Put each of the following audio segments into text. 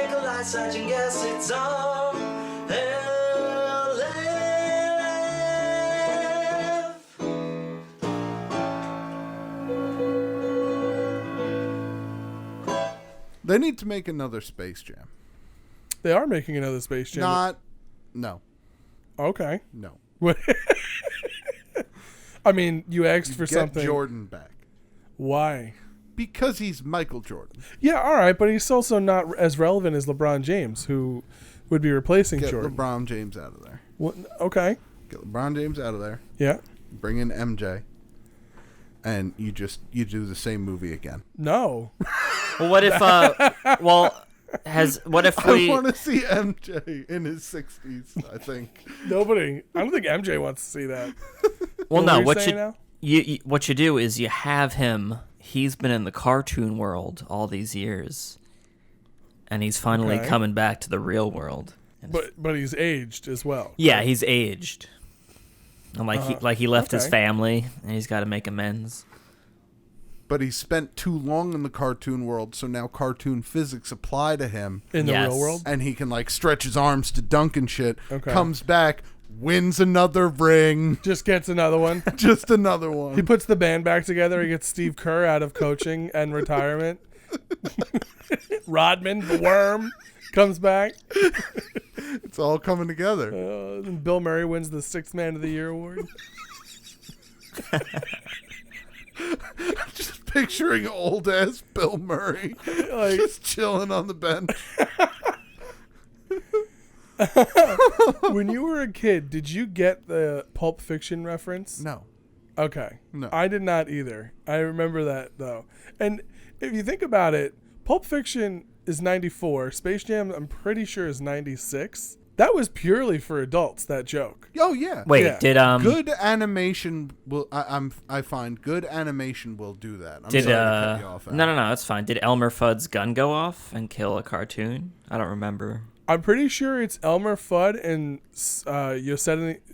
Nikolai Sargent, yes, it's RLF. They need to make another Space Jam. They are making another Space Jam. No. Okay. No. What? I mean, you asked for Get something. Jordan back. Why? Because he's Michael Jordan. Yeah, all right, but he's also not as relevant as LeBron James, who would be replacing Get Jordan. LeBron James out of there. What? Okay. Get LeBron James out of there. Yeah. Bring in MJ. And you do the same movie again. No. Well, what if what if we I want to see MJ in his 60s, I think. I don't think MJ wants to see that. Well, no, what you do is you have him. He's been in the cartoon world all these years, and he's finally coming back to the real world. But he's aged as well. Yeah, he's aged. And he left his family, and he's got to make amends. But he spent too long in the cartoon world, so now cartoon physics apply to him. In the real world? And he can, stretch his arms to dunk and shit. Okay. Comes back, wins another ring. Just gets another one. Just another one. He puts the band back together. He gets Steve Kerr out of coaching and retirement. Rodman, the worm, comes back. It's all coming together. And Bill Murray wins the 6th Man of the Year award. Just picturing old ass Bill Murray just chilling on the bench. When you were a kid, did you get the Pulp Fiction reference? No. Okay. No. I did not either. I remember that, though. And if you think about it, Pulp Fiction is 94. Space Jam, I'm pretty sure, is 96. That was purely for adults, that joke. Oh, yeah. Wait, Yeah. did good animation will I find good animation will do that. I'm sorry to cut you off. No, it's fine. Did Elmer Fudd's gun go off and kill a cartoon? I don't remember. I'm pretty sure it's Elmer Fudd and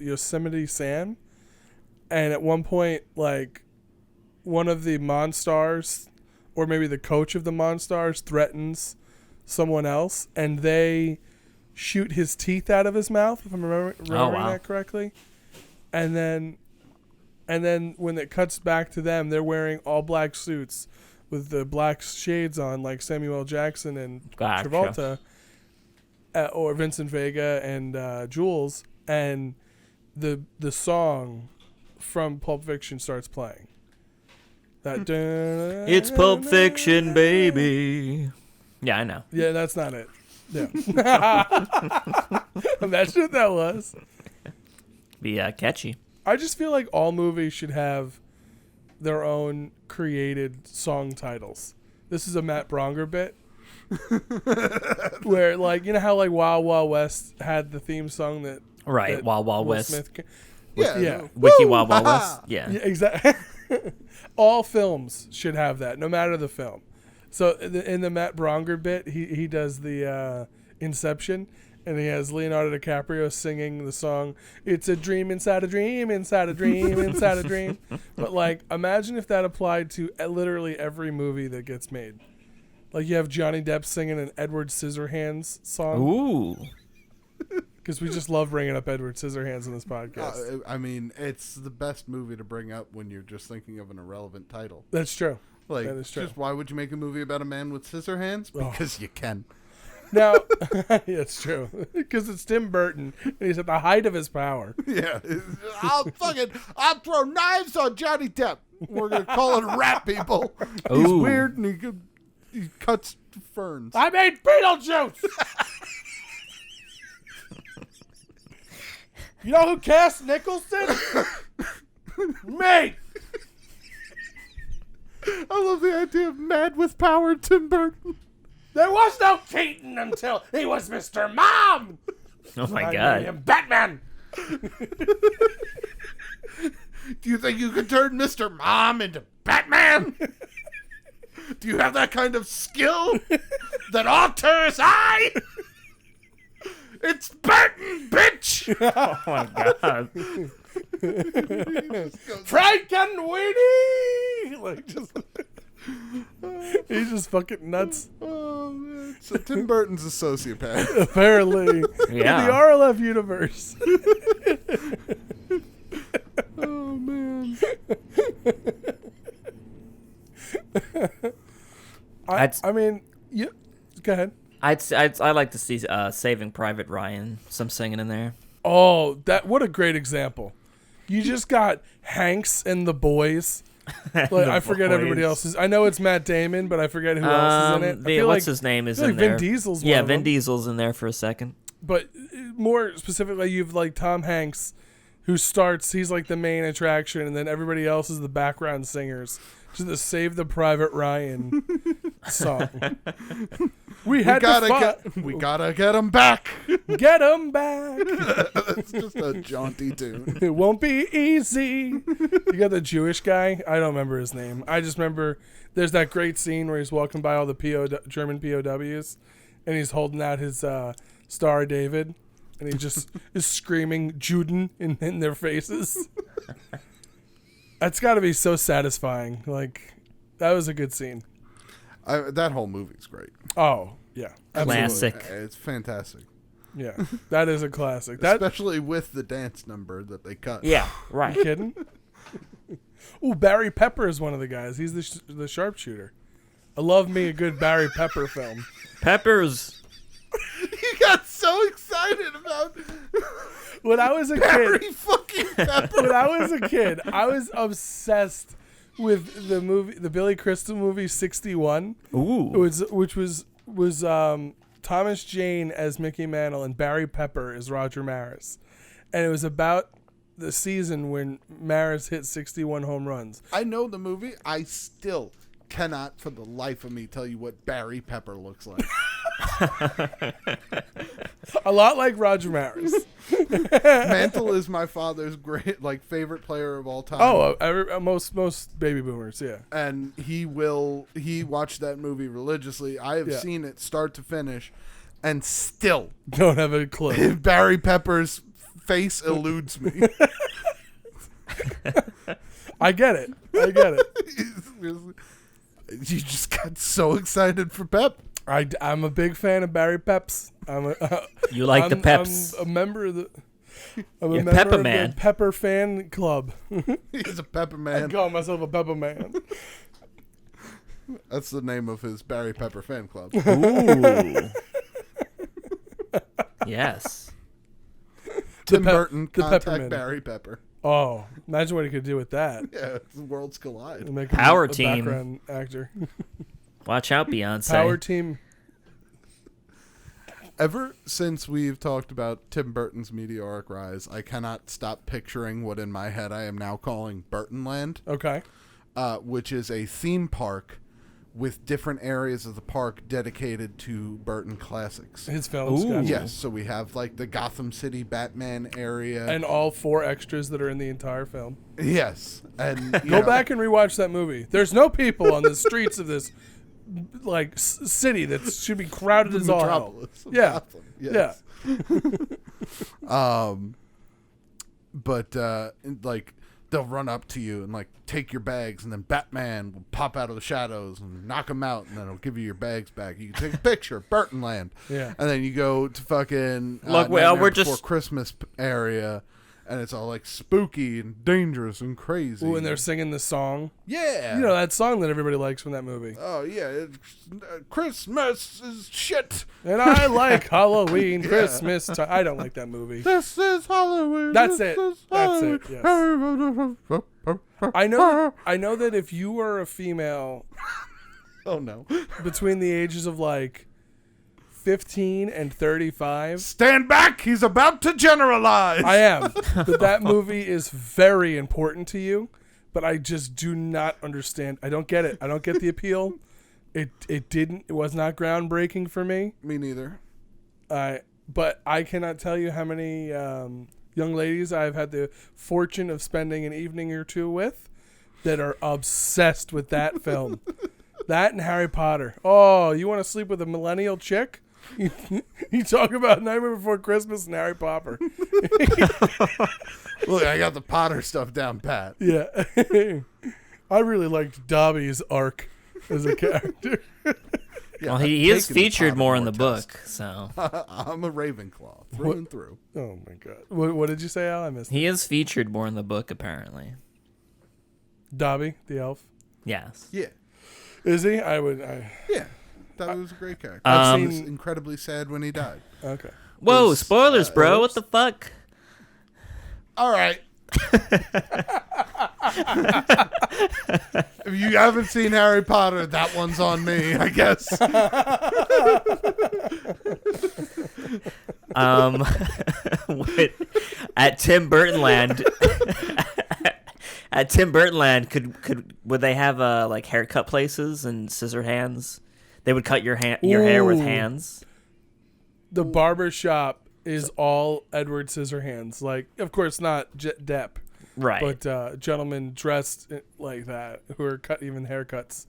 Yosemite Sam. And at one point, one of the Monstars, or maybe the coach of the Monstars, threatens someone else, and they shoot his teeth out of his mouth, if I'm remembering that correctly. And then when it cuts back to them, they're wearing all black suits with the black shades on, like Samuel L. Jackson and Travolta, or Vincent Vega and Jules, and the song from Pulp Fiction starts playing. That It's Pulp Fiction, baby. Yeah, I know. Yeah, that's not it. Yeah. Imagine if that was. Be catchy. I just feel like all movies should have their own created song titles. This is a Matt Bronger bit. Where, you know how, Wild Wild West had the theme song that... Right, that Wild Wild Will West. Smith Yeah. Wiki Wild Wild West. Yeah. Exactly. All films should have that, no matter the film. So in the Matt Bronger bit, he does the Inception, and he has Leonardo DiCaprio singing the song, "It's a dream inside a dream, inside a dream, inside a dream." But imagine if that applied to literally every movie that gets made. You have Johnny Depp singing an Edward Scissorhands song. Ooh. Because we just love bringing up Edward Scissorhands in this podcast. I mean, it's the best movie to bring up when you're just thinking of an irrelevant title. That's true. That is true. Just why would you make a movie about a man with scissor hands? Because you can. Now, it's true. Because it's Tim Burton, and he's at the height of his power. Yeah. I'll throw knives on Johnny Depp. We're going to call it Rat People. He's weird, and he cuts ferns. I made Beetlejuice! You know who cast Nicholson? Me! I love the idea of Mad with Power Tim Burton. There was no Keaton until he was Mr. Mom! Oh my I God. made him Batman! Do you think you could turn Mr. Mom into Batman? Do you have that kind of skill that alters I? It's Burton, bitch! Oh my God. Frank and Weenie! He's just fucking nuts. Oh, man. So Tim Burton's a sociopath. Apparently. Yeah. In the RLF universe. Oh man. I mean, yeah. Go ahead. I'd like to see Saving Private Ryan. Some singing in there. Oh, what a great example. You just got Hanks and the boys. Like, I forget everybody else's. I know it's Matt Damon, but I forget who else is in it. I feel What's like, his name is I feel in like there? Vin Diesel's Yeah, one of Vin them. Diesel's in there for a second. But more specifically, you've like Tom Hanks, who starts. He's like the main attraction, and then everybody else is the background singers. Just the Save the Private Ryan song. We gotta get him back. Get him back. That's just a jaunty tune. It won't be easy. You got the Jewish guy. I don't remember his name. I just remember there's that great scene where he's walking by all the German POWs, and he's holding out his Star of David, and he just is screaming Juden in their faces. That's got to be so satisfying. Like, that was a good scene. That whole movie's great. Oh, yeah. Absolutely. Classic. It's fantastic. Yeah, that is a classic. Especially with the dance number that they cut. Yeah, right. You kidding? Ooh, Barry Pepper is one of the guys. He's the sharpshooter. I love me a good Barry Pepper film. Peppers. You got so excited about When I was a Barry kid, fucking Pepper. when I was a kid, I was obsessed with the movie, the Billy Crystal movie 61. Ooh. Which was Thomas Jane as Mickey Mantle and Barry Pepper as Roger Maris, and it was about the season when Maris hit 61 home runs. I know the movie. I still cannot for the life of me tell you what Barry Pepper looks like. A lot like Roger Maris. Mantle is my father's favorite player of all time. Oh, most baby boomers, yeah. And he watched that movie religiously. I have seen it start to finish, and still Don't have a clue. Barry Pepper's face eludes me. I get it. You just got so excited for Pep. I'm a big fan of Barry Peps. You like the Peps. I'm a member of the. I'm You're a member Pepper of Man. the Pepper fan club. He's a Pepper I man. call myself a Pepper Man. That's the name of his Barry Pepper fan club. Ooh. Yes. Tim Burton, the contact Peppermint. Barry Pepper. Oh, imagine what he could do with that. Yeah, the worlds collide. Make him Power a team. background actor. Watch out, Beyonce. Power team. Ever since we've talked about Tim Burton's meteoric rise, I cannot stop picturing what in my head I am now calling Burton Land, Okay. which is a theme park with different areas of the park dedicated to Burton classics. His films. Ooh. Gotcha. Yes, so we have like the Gotham City Batman area. And all 4 extras that are in the entire film. Yes, and Go back and rewatch that movie. There's no people on the streets of this like city that should be crowded as all hell. Metropolis of Yeah. Gotham. Yes. But like they'll run up to you and like take your bags, and then Batman will pop out of the shadows and knock them out, and then he'll give you your bags back. You can take a picture, Burton Land. Yeah. And then you go to fucking Look, well, Nightmare we're Before just- Christmas area, and it's all like spooky and dangerous and crazy. Ooh, and they're singing the song. yeah, You know that song that everybody likes from that movie. oh yeah, Christmas is shit. And I like Halloween, Christmas time. I don't like that movie. This is Halloween. That's this it. is That's it, Halloween. I know that if you were a female Oh no. between the ages of like 15 and 35, Stand back! He's about to generalize. I am. But that movie is very important to you, but I just do not understand. I don't get it. I don't get the appeal. It was not groundbreaking for me. Me neither. But I cannot tell you how many young ladies I've had the fortune of spending an evening or two with that are obsessed with that film. That and Harry Potter. Oh, you want to sleep with a millennial chick? You talk about Nightmare Before Christmas and Harry Potter. Look, I got the Potter stuff down pat. Yeah. I really liked Dobby's arc as a character. Well, I've he is taken the featured more in the Pottermore book, so test. I'm a Ravenclaw through and through. Oh my god. What did you say, Al? I missed it. he is featured more in the book apparently. Dobby, the elf. Yes. Yeah, Is he? yeah. That was a great character. I've I was seen- incredibly sad when he died. Okay. Whoa, Was, spoilers, bro! What oops. the fuck? All right. If you haven't seen Harry Potter, that one's on me, I guess. At Tim Burton Land, would they have like haircut places and scissor hands? They would cut your hair with Ooh. hands. The barber shop is all Edward Scissorhands. Like, of course, not Depp, Right. but gentlemen dressed like that who are cut even haircuts.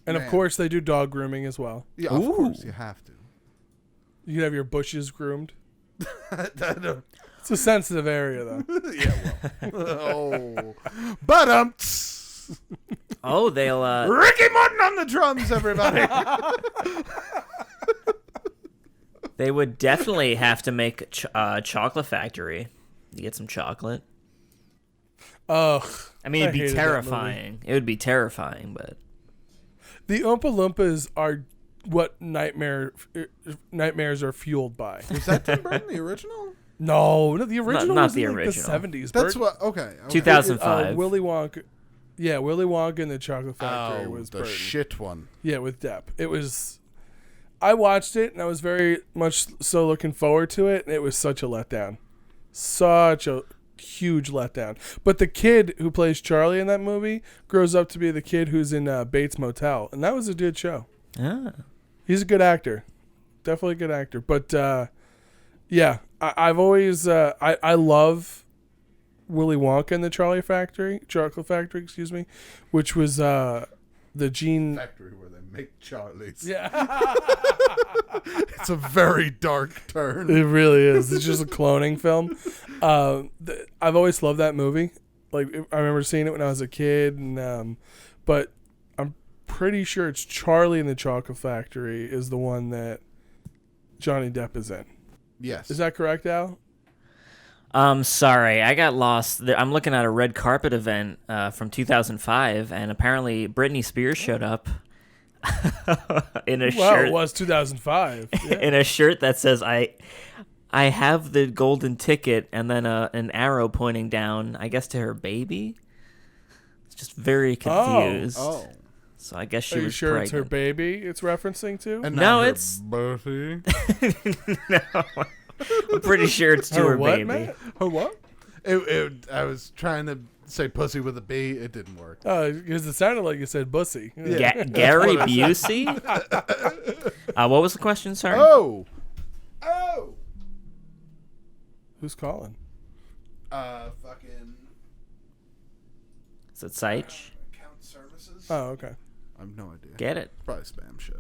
And of Man. course, they do dog grooming as well. Yeah, of Ooh. course, you have to. You can have your bushes groomed. I don't- It's a sensitive area, though. yeah, well. Oh. But, Oh, they'll Ricky Martin on the drums, everybody. they would definitely have to make a chocolate factory to get some chocolate. Ugh. I mean, it'd be hated that movie. terrifying. It would be terrifying, but The Oompa Loompas are what nightmares are fueled by. Was that Tim Burton, the original? No, the original not was the in, like, original. the 70s. That's Bert- what, okay. 2005. Willy Wonka. Yeah, Willy Wonka and the Chocolate Factory Oh, was the Burton. shit one. Yeah, with Depp. It was. I watched it and I was very much so looking forward to it, and it was such a letdown. Such a huge letdown. But the kid who plays Charlie in that movie grows up to be the kid who's in Bates Motel, and that was a good show. ah. He's a good actor. Definitely a good actor. But yeah, I've always I love Willy Wonka and the Chocolate Factory, excuse me, which was the Gene. Factory where they make Charlies. Yeah, It's a very dark turn. it really is. It's just a cloning film. I've always loved that movie. Like, I remember seeing it when I was a kid, and but I'm pretty sure it's Charlie and the Chocolate Factory is the one that Johnny Depp is in. Yes. Is that correct, Al? Sorry, I got lost. I'm looking at a red carpet event from 2005, and apparently Britney Spears showed up in a Well, shirt it was 2005. Yeah. in a shirt that says I have the golden ticket, and then an arrow pointing down, I guess to her baby. It's just very confused. Oh. So I guess she Are you was sure pregnant. it's her baby it's referencing to? And No, not her it's- Bertie. No, I'm pretty sure it's to her what, baby. Matt? Her what? I was trying to say pussy with a B. It didn't work. Oh, because it sounded like you said bussy. Yeah. Gary Busey? What was the question, sorry? Oh. Who's calling? Fucking Is it Seich? account services. Oh, okay. I have no idea. Get it? Probably spam shit.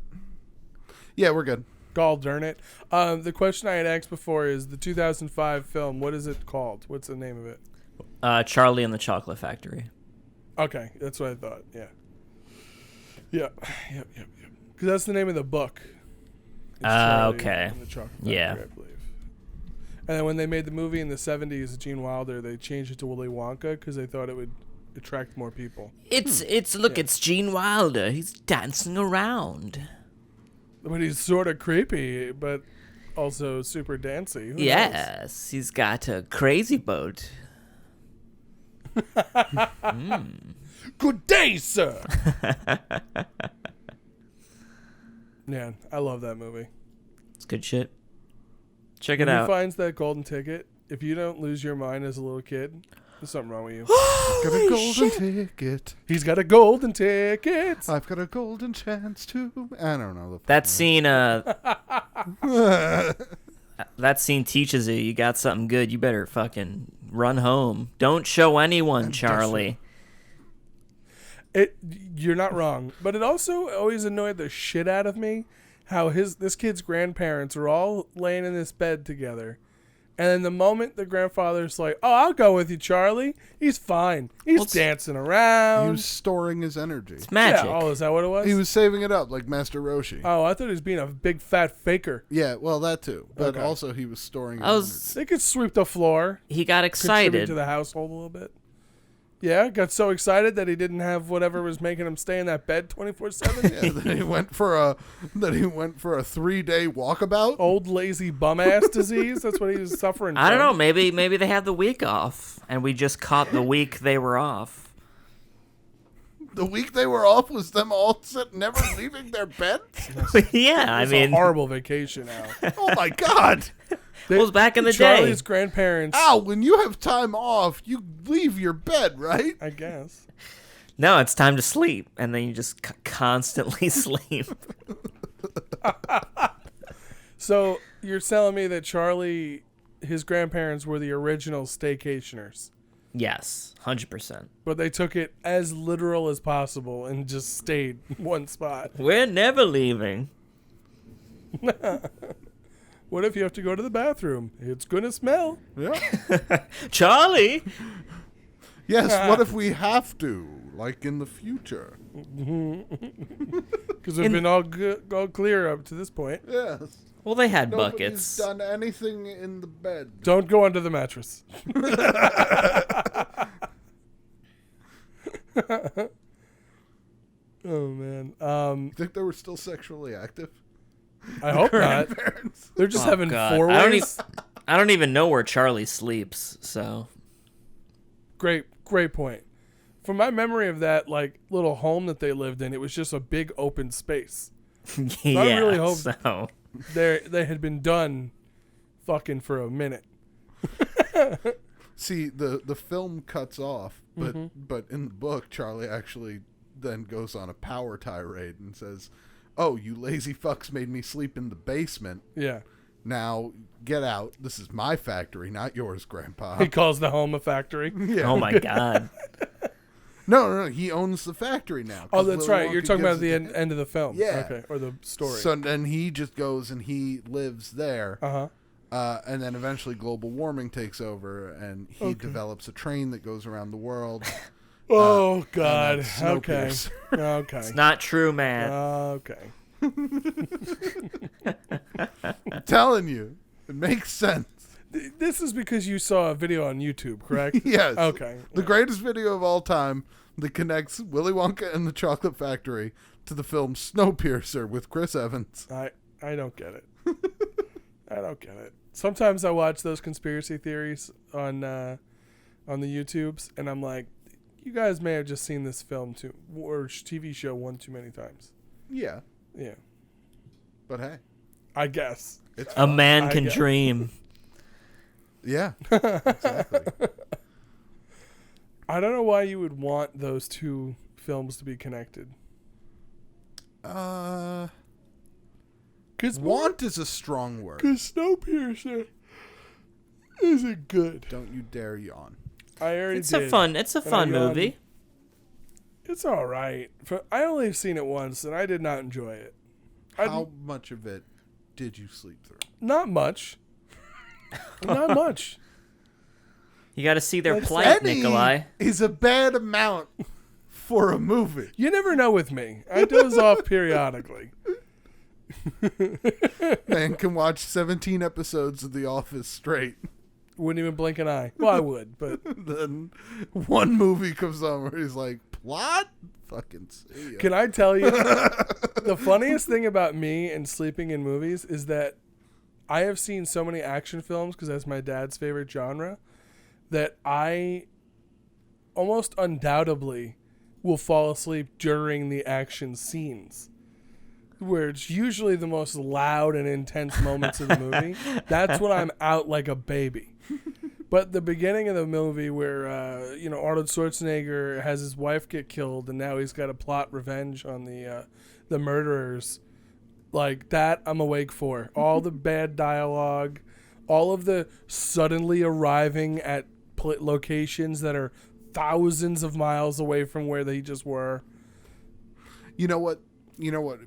Yeah, we're good. Gall darn it. The question I had asked before is the 2005 film. What is it called? What's the name of it? Charlie and the Chocolate Factory. Okay, that's what I thought. Yeah. Yep. Because that's the name of the book. It's Charlie Okay. and the Chocolate Factory, Yeah. I believe. And then when they made the movie in the 70s, Gene Wilder, they changed it to Willy Wonka because they thought it would attract more people. It's Gene Wilder. He's dancing around. But he's sort of creepy, but also super dancy. Who knows? Yes, he's got a crazy boat. Good day, sir. Man, I love that movie. It's good shit. Check it When he out. finds that golden ticket, if you don't lose your mind as a little kid, there's something wrong with you. Got a golden ticket. He's got a golden ticket. I've got a golden chance to. I don't know. That scene, that scene teaches you got something good. You better fucking run home. Don't show anyone, Charlie. You're not wrong, but it also always annoyed the shit out of me how this kid's grandparents are all laying in this bed together, And then the moment the grandfather's like, "Oh, I'll go with you, Charlie," he's fine. He's Well, dancing around. He was storing his energy. It's magic. Yeah. Oh, is that what it was? He was saving it up like Master Roshi. Oh, I thought he was being a big fat faker. Yeah, well, that too. But Okay. also he was storing his I was. They could sweep the floor, He got contribute excited. to the household a little bit. Yeah, got so excited that he didn't have whatever was making him stay in that bed 24/7. energy. Yeah, then he went for a 3-day walkabout. Old lazy bum ass disease. That's what he was suffering. I don't from. know. Maybe they had the week off, and we just caught the week they were off. The week they were off was them all never leaving their beds. Yeah, I It's mean, a horrible vacation now. Oh my God! it was back in the Charlie's day. grandparents. Ow! When you have time off, you leave your bed, right? I guess. No, it's time to sleep, and then you just constantly sleep. So you're telling me that Charlie, his grandparents were the original staycationers, Yes, 100%. but they took it as literal as possible and just stayed in one spot. We're never leaving. What if you have to go to the bathroom? It's gonna smell. Yeah. Charlie. Yes. What if we have to, like in the future? Because we've been all clear up to this point. Yes. Well, they had Nobody's buckets. done anything in the bed. Don't go under the mattress. Oh man. You think they were still sexually active? I hope not. Parents. They're just Oh, having God. four ways. I don't even know where Charlie sleeps. So Great point. From my memory of that like little home that they lived in, it was just a big open space. yeah. really hope- So They had been done fucking for a minute. See, the film cuts off, but in the book, Charlie actually then goes on a power tirade and says, "Oh, you lazy fucks made me sleep in the basement. Yeah. Now get out. This is my factory, not yours, Grandpa." He calls the home a factory. Yeah. oh my God. No. He owns the factory now. Oh, 'cause that's Willy right. You're Wonka talking about gives the it to end of the film. Yeah. Okay. Or the story. So then he just goes and he lives there. Uh-huh. And then eventually global warming takes over, and he develops a train that goes around the world. Oh, God. and then Okay. Snowpiercer. Okay. It's not true, man. Okay. I'm telling you, it makes sense. This is because you saw a video on YouTube, correct? Yes. Okay. The greatest video of all time that connects Willy Wonka and the Chocolate Factory to the film Snowpiercer with Chris Evans. I don't get it. I don't get it. Sometimes I watch those conspiracy theories on the YouTubes, and I'm like, you guys may have just seen this film or TV show one too many times. Yeah, Yeah, but hey, I guess. it's A man I can guess. dream. yeah, exactly. I don't know why you would want those two films to be connected. Because Want is a strong word. Snowpiercer isn't good. Don't you dare yawn. I already It's did. a fun movie. It's all right. I only have seen it once, and I did not enjoy it. How much of it did you sleep through? Not much. Not much. You got to see their That's plight, Any Nikolai. is a bad amount for a movie. You never know with me. I doze off periodically. Man can watch 17 episodes of The Office straight. Wouldn't even blink an eye. Well, I would, but Then one movie comes on where he's like, plot? Fucking see ya. can I tell you, the funniest thing about me and sleeping in movies is that I have seen so many action films, because that's my dad's favorite genre, that I almost undoubtedly will fall asleep during the action scenes, where it's usually the most loud and intense moments of the movie. That's when I'm out like a baby. But the beginning of the movie where, Arnold Schwarzenegger has his wife get killed and now he's got to plot revenge on the murderers, like that I'm awake for. All the bad dialogue, all of the suddenly arriving at locations that are thousands of miles away from where they just were. You know what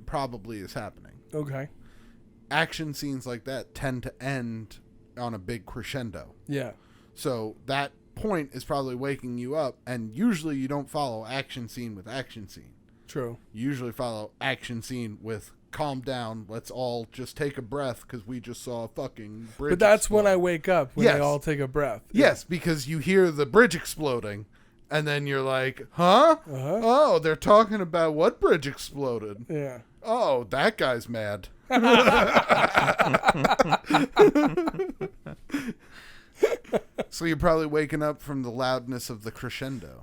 probably is happening? Okay. Action scenes like that tend to end on a big crescendo. Yeah. So that point is probably waking you up, and usually you don't follow action scene with action scene. True. You usually follow action scene with calm down, let's all just take a breath because we just saw a fucking bridge But that's explode. when I wake up, when Yes. they all take a breath. Yes, because you hear the bridge exploding, and then you're like, huh? Uh-huh. Oh, they're talking about what bridge exploded. Yeah. Oh, that guy's mad. So you're probably waking up from the loudness of the crescendo.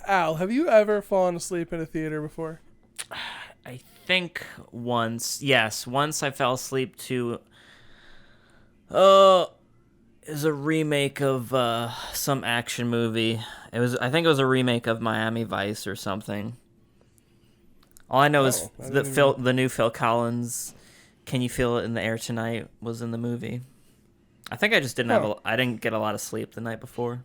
Al, have you ever fallen asleep in a theater before? I think once. Yes, once I fell asleep to. Is a remake of some action movie. I think it was a remake of Miami Vice or something. All I know is the new Phil Collins, "Can You Feel It in the Air Tonight" was in the movie. I think I just didn't I didn't get a lot of sleep the night before.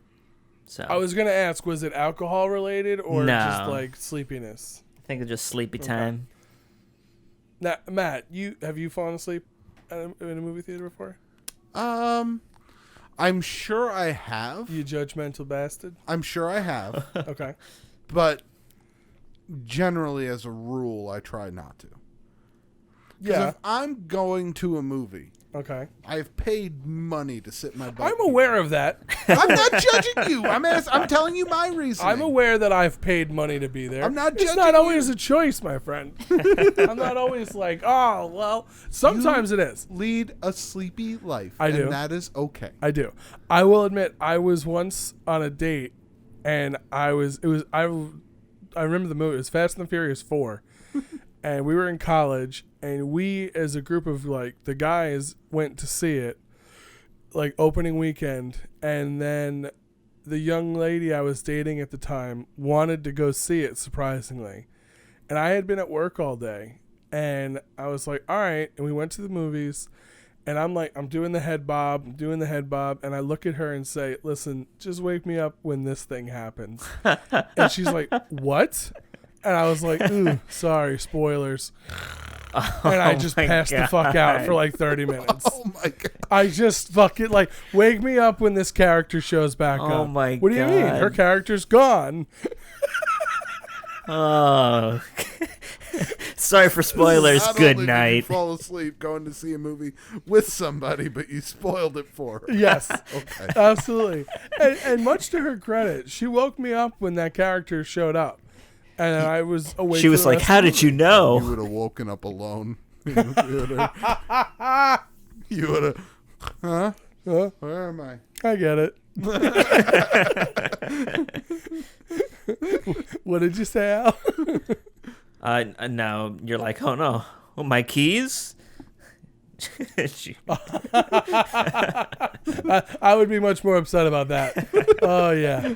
So I was gonna ask, was it alcohol related or No. just like sleepiness? I think it's just sleepy time. Now, Matt, have you fallen asleep in a movie theater before? I'm sure I have. You judgmental bastard. I'm sure I have. Okay. But generally, as a rule, I try not to. 'Cause Yeah. if I'm going to a movie, Okay. I've paid money to sit my butt. I'm aware of that. I'm not judging you. I'm telling you my reasoning. I'm aware that I've paid money to be there. I'm not It's judging not you. always a choice, my friend. I'm not always like, oh, well, sometimes it is. Lead a sleepy life. I do. And that is okay. I do. I will admit, I was once on a date, and I remember the movie. It was Fast and the Furious 4. And we were in college, and we, as a group of, like, the guys went to see it, like, opening weekend. And then the young lady I was dating at the time wanted to go see it, surprisingly. And I had been at work all day. And I was like, all right. And we went to the movies. And I'm like, I'm doing the head bob. And I look at her and say, listen, just wake me up when this thing happens. And she's like, what? And I was like, ooh, sorry, spoilers. And I just passed the fuck out for like 30 minutes. Oh my god. I just fucking like, wake me up when this character shows back up. Oh my What do you mean? God. Her character's gone. Oh. Sorry for spoilers. Not Good only did you night. fall asleep going to see a movie with somebody, but you spoiled it for her. Yes, Okay. absolutely. And much to her credit, she woke me up when that character showed up. And I was awake. She was for the like, rest "How of the did you You know?" would have woken up alone in the theater. You would have. Huh? Huh? Where am I? I get it. What did you say, Al? No, you're like, "Oh no, my keys." She- I would be much more upset about that. Oh yeah.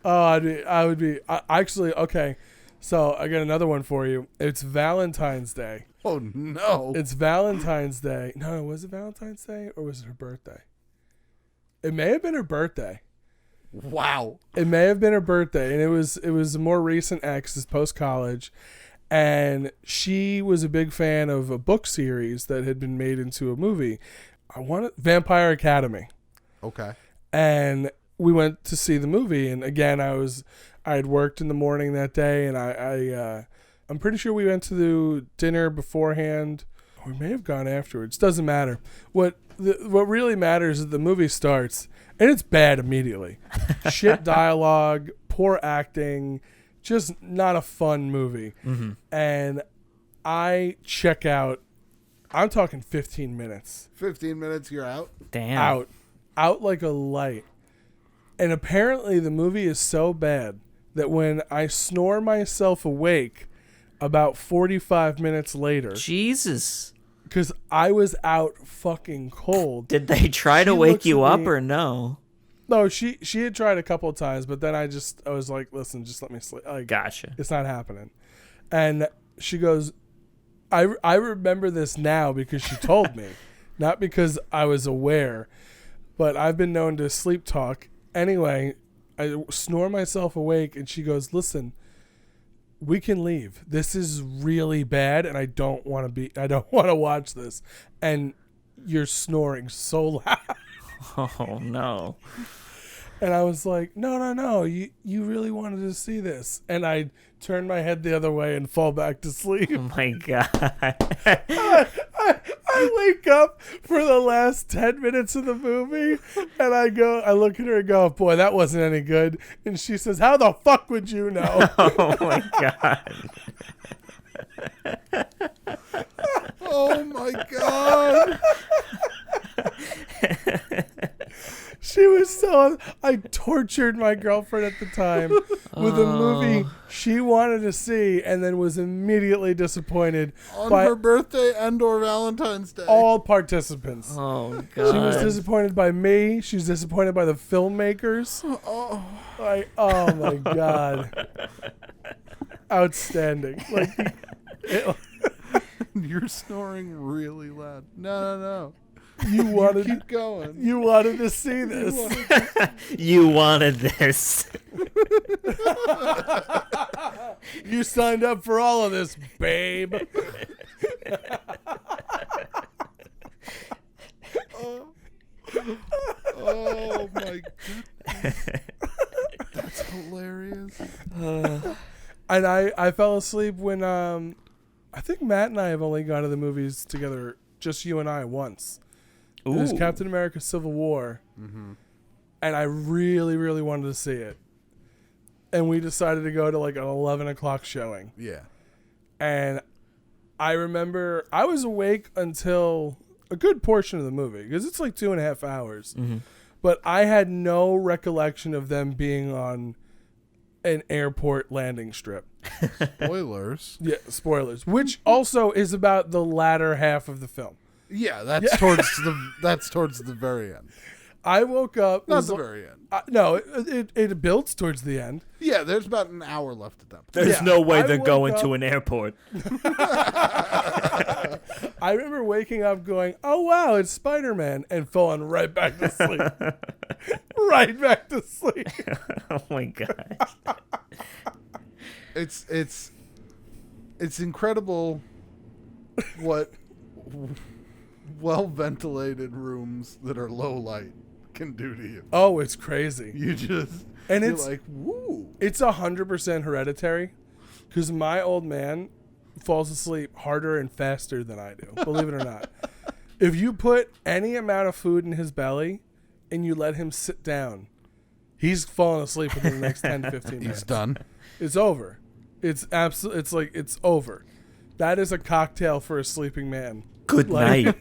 Oh, I would be. Actually, okay. So I got another one for you. It's Valentine's Day. Oh no. It's Valentine's Day. No, was it Valentine's Day or was it her birthday? It may have been her birthday. Wow. It may have been her birthday, and it was a more recent ex, is post college, and she was a big fan of a book series that had been made into a movie. Vampire Academy, Okay. and we went to see the movie. And again, I had worked in the morning that day, and I'm pretty sure we went to the dinner beforehand. Or we may have gone afterwards. Doesn't matter. What really matters is the movie starts. And it's bad immediately. Shit dialogue, poor acting, just not a fun movie. Mm-hmm. And I check out, I'm talking 15 minutes. 15 minutes, you're out. Damn. Out like a light. And apparently the movie is so bad that when I snore myself awake about 45 minutes later, Jesus. because I was out fucking cold. Did they try to She wake looks you at up me- or no? No, she had tried a couple of times, but then I was like, listen, just let me sleep. Like, Gotcha. it's not happening. And she goes, I remember this now because she told me, not because I was aware, but I've been known to sleep talk. Anyway, I snore myself awake, and she goes, listen, we can leave. This is really bad, and I don't want to watch this. And you're snoring so loud. Oh no. And I was like, no, you really wanted to see this. And I turn my head the other way and fall back to sleep. Oh my god. I wake up for the last 10 minutes of the movie, and I look at her and go, boy, that wasn't any good. And she says, how the fuck would you know? Oh my god. Oh my god. She was so... I tortured my girlfriend at the time with a movie she wanted to see and then was immediately disappointed On by her birthday and or Valentine's Day. all participants. Oh god. She was disappointed by me. She was disappointed by the filmmakers. Oh. Oh my god. Outstanding. Like, You're snoring really loud. No. you wanted... Keep going. You wanted to see this. You wanted this. You signed up for all of this, babe. Oh my goodness. That's hilarious. And I fell asleep when I think Matt and I have only gone to the movies together, just you and I, once. It was Ooh. Captain America: Civil War, and I really, really wanted to see it. And we decided to go to like an 11 o'clock showing. Yeah. And I remember I was awake until a good portion of the movie, because it's like 2.5 hours. But I had no recollection of them being on an airport landing strip. Spoilers. Yeah, spoilers. Which also is about the latter half of the film. Yeah, that's towards the very end. I woke up. Not the very end. No, it builds towards the end. Yeah, there's about an hour left at that point. There's Yeah, no way I they're woke going up- to an airport. I remember waking up going, oh, wow, it's Spider-Man, and falling right back to sleep. Right back to sleep. Oh my god. It's incredible what well ventilated rooms that are low light can do to you. Oh, it's crazy. You just And you're it's like, woo. It's 100% hereditary, because my old man falls asleep harder and faster than I do, believe it or not. If you put any amount of food in his belly and you let him sit down, he's falling asleep within the next 10 to 15 minutes. He's done. It's over. It's over. That is a cocktail for a sleeping man. Good night.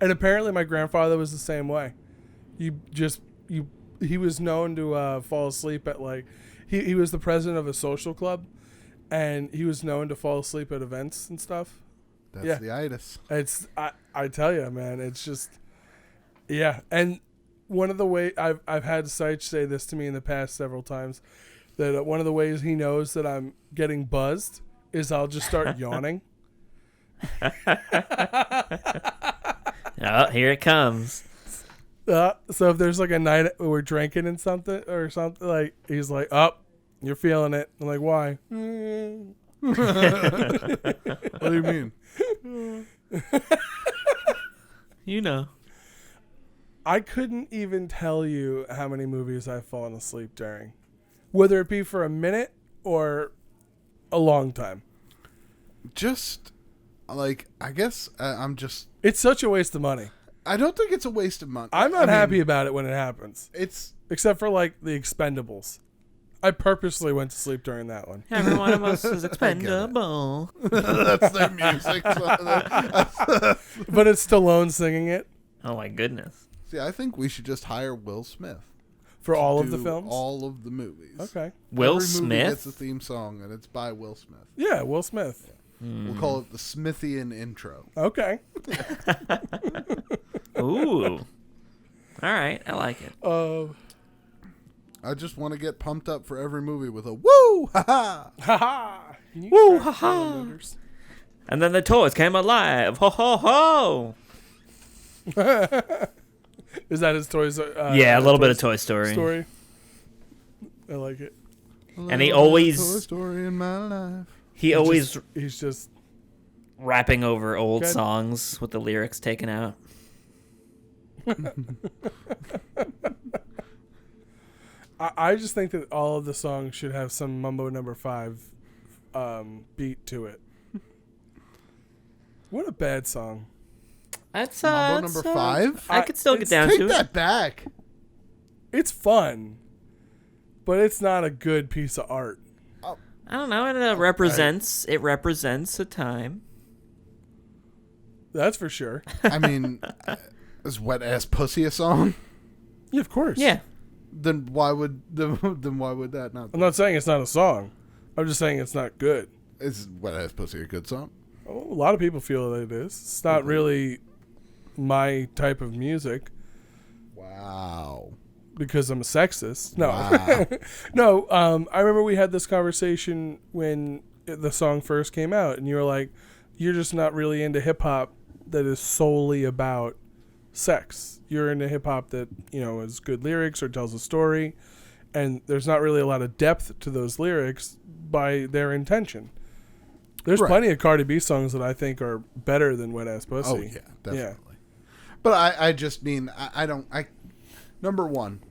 And apparently my grandfather was the same way. He was known to fall asleep at he was the president of a social club, and he was known to fall asleep at events and stuff. That's Yeah. the itis. I tell you, man, it's just, yeah. And one of the way I've had Seich say this to me in the past several times, that one of the ways he knows that I'm getting buzzed is I'll just start yawning. Oh, here it comes. So if there's like a night where we're drinking and something, like he's like, "Oh, you're feeling it." I'm like, "Why?" What do you mean? You know. I couldn't even tell you how many movies I've fallen asleep during, whether it be for a minute or a long time. Just like, I guess I'm just. It's such a waste of money. I don't think it's a waste of money. I'm not happy about it when it happens, It's except for like the Expendables. I purposely went to sleep during that one. Every one of us is expendable. that's their music. But it's Stallone singing it Oh my goodness. See, I think we should just hire Will Smith for all to of the do films. all of the movies. Okay. Will Every movie gets a Smith? theme song, and it's by Will Smith. Yeah, Will Smith. We'll call it the Smithian intro. Okay. Ooh. All right, I like it. I just want to get pumped up for every movie with a woo, ha ha. Haha. Woo, haha. And then the toys came alive. Ho ho ho. Is that his toys? Yeah, a little bit of Toy Story. story. I like it. And he always- Toy Story in my life. He always He's just rapping over old Good. songs with the lyrics taken out. I just think that all of the songs should have some Mambo Number 5 beat to it. What a bad song. That's Mambo number 5? I could still get It's- down Take to it. that back. It's fun, but it's not a good piece of art. I don't know. It represents a time. That's for sure. I mean, is Wet Ass Pussy a song? Yeah, of course. Yeah. Then why would that not I'm be? not saying it's not a song. I'm just saying it's not good. Is Wet Ass Pussy a good song? Oh, a lot of people feel that it is. It's not really my type of music Wow. because I'm a sexist. No. Wow. No, I remember we had this conversation when the song first came out, and you were like, you're just not really into hip-hop that is solely about sex. You're into hip-hop that, has good lyrics or tells a story, and there's not really a lot of depth to those lyrics by their intention. There's Right. plenty of Cardi B songs that I think are better than Wet Ass Pussy. Oh yeah, definitely. But I just mean I don't number one,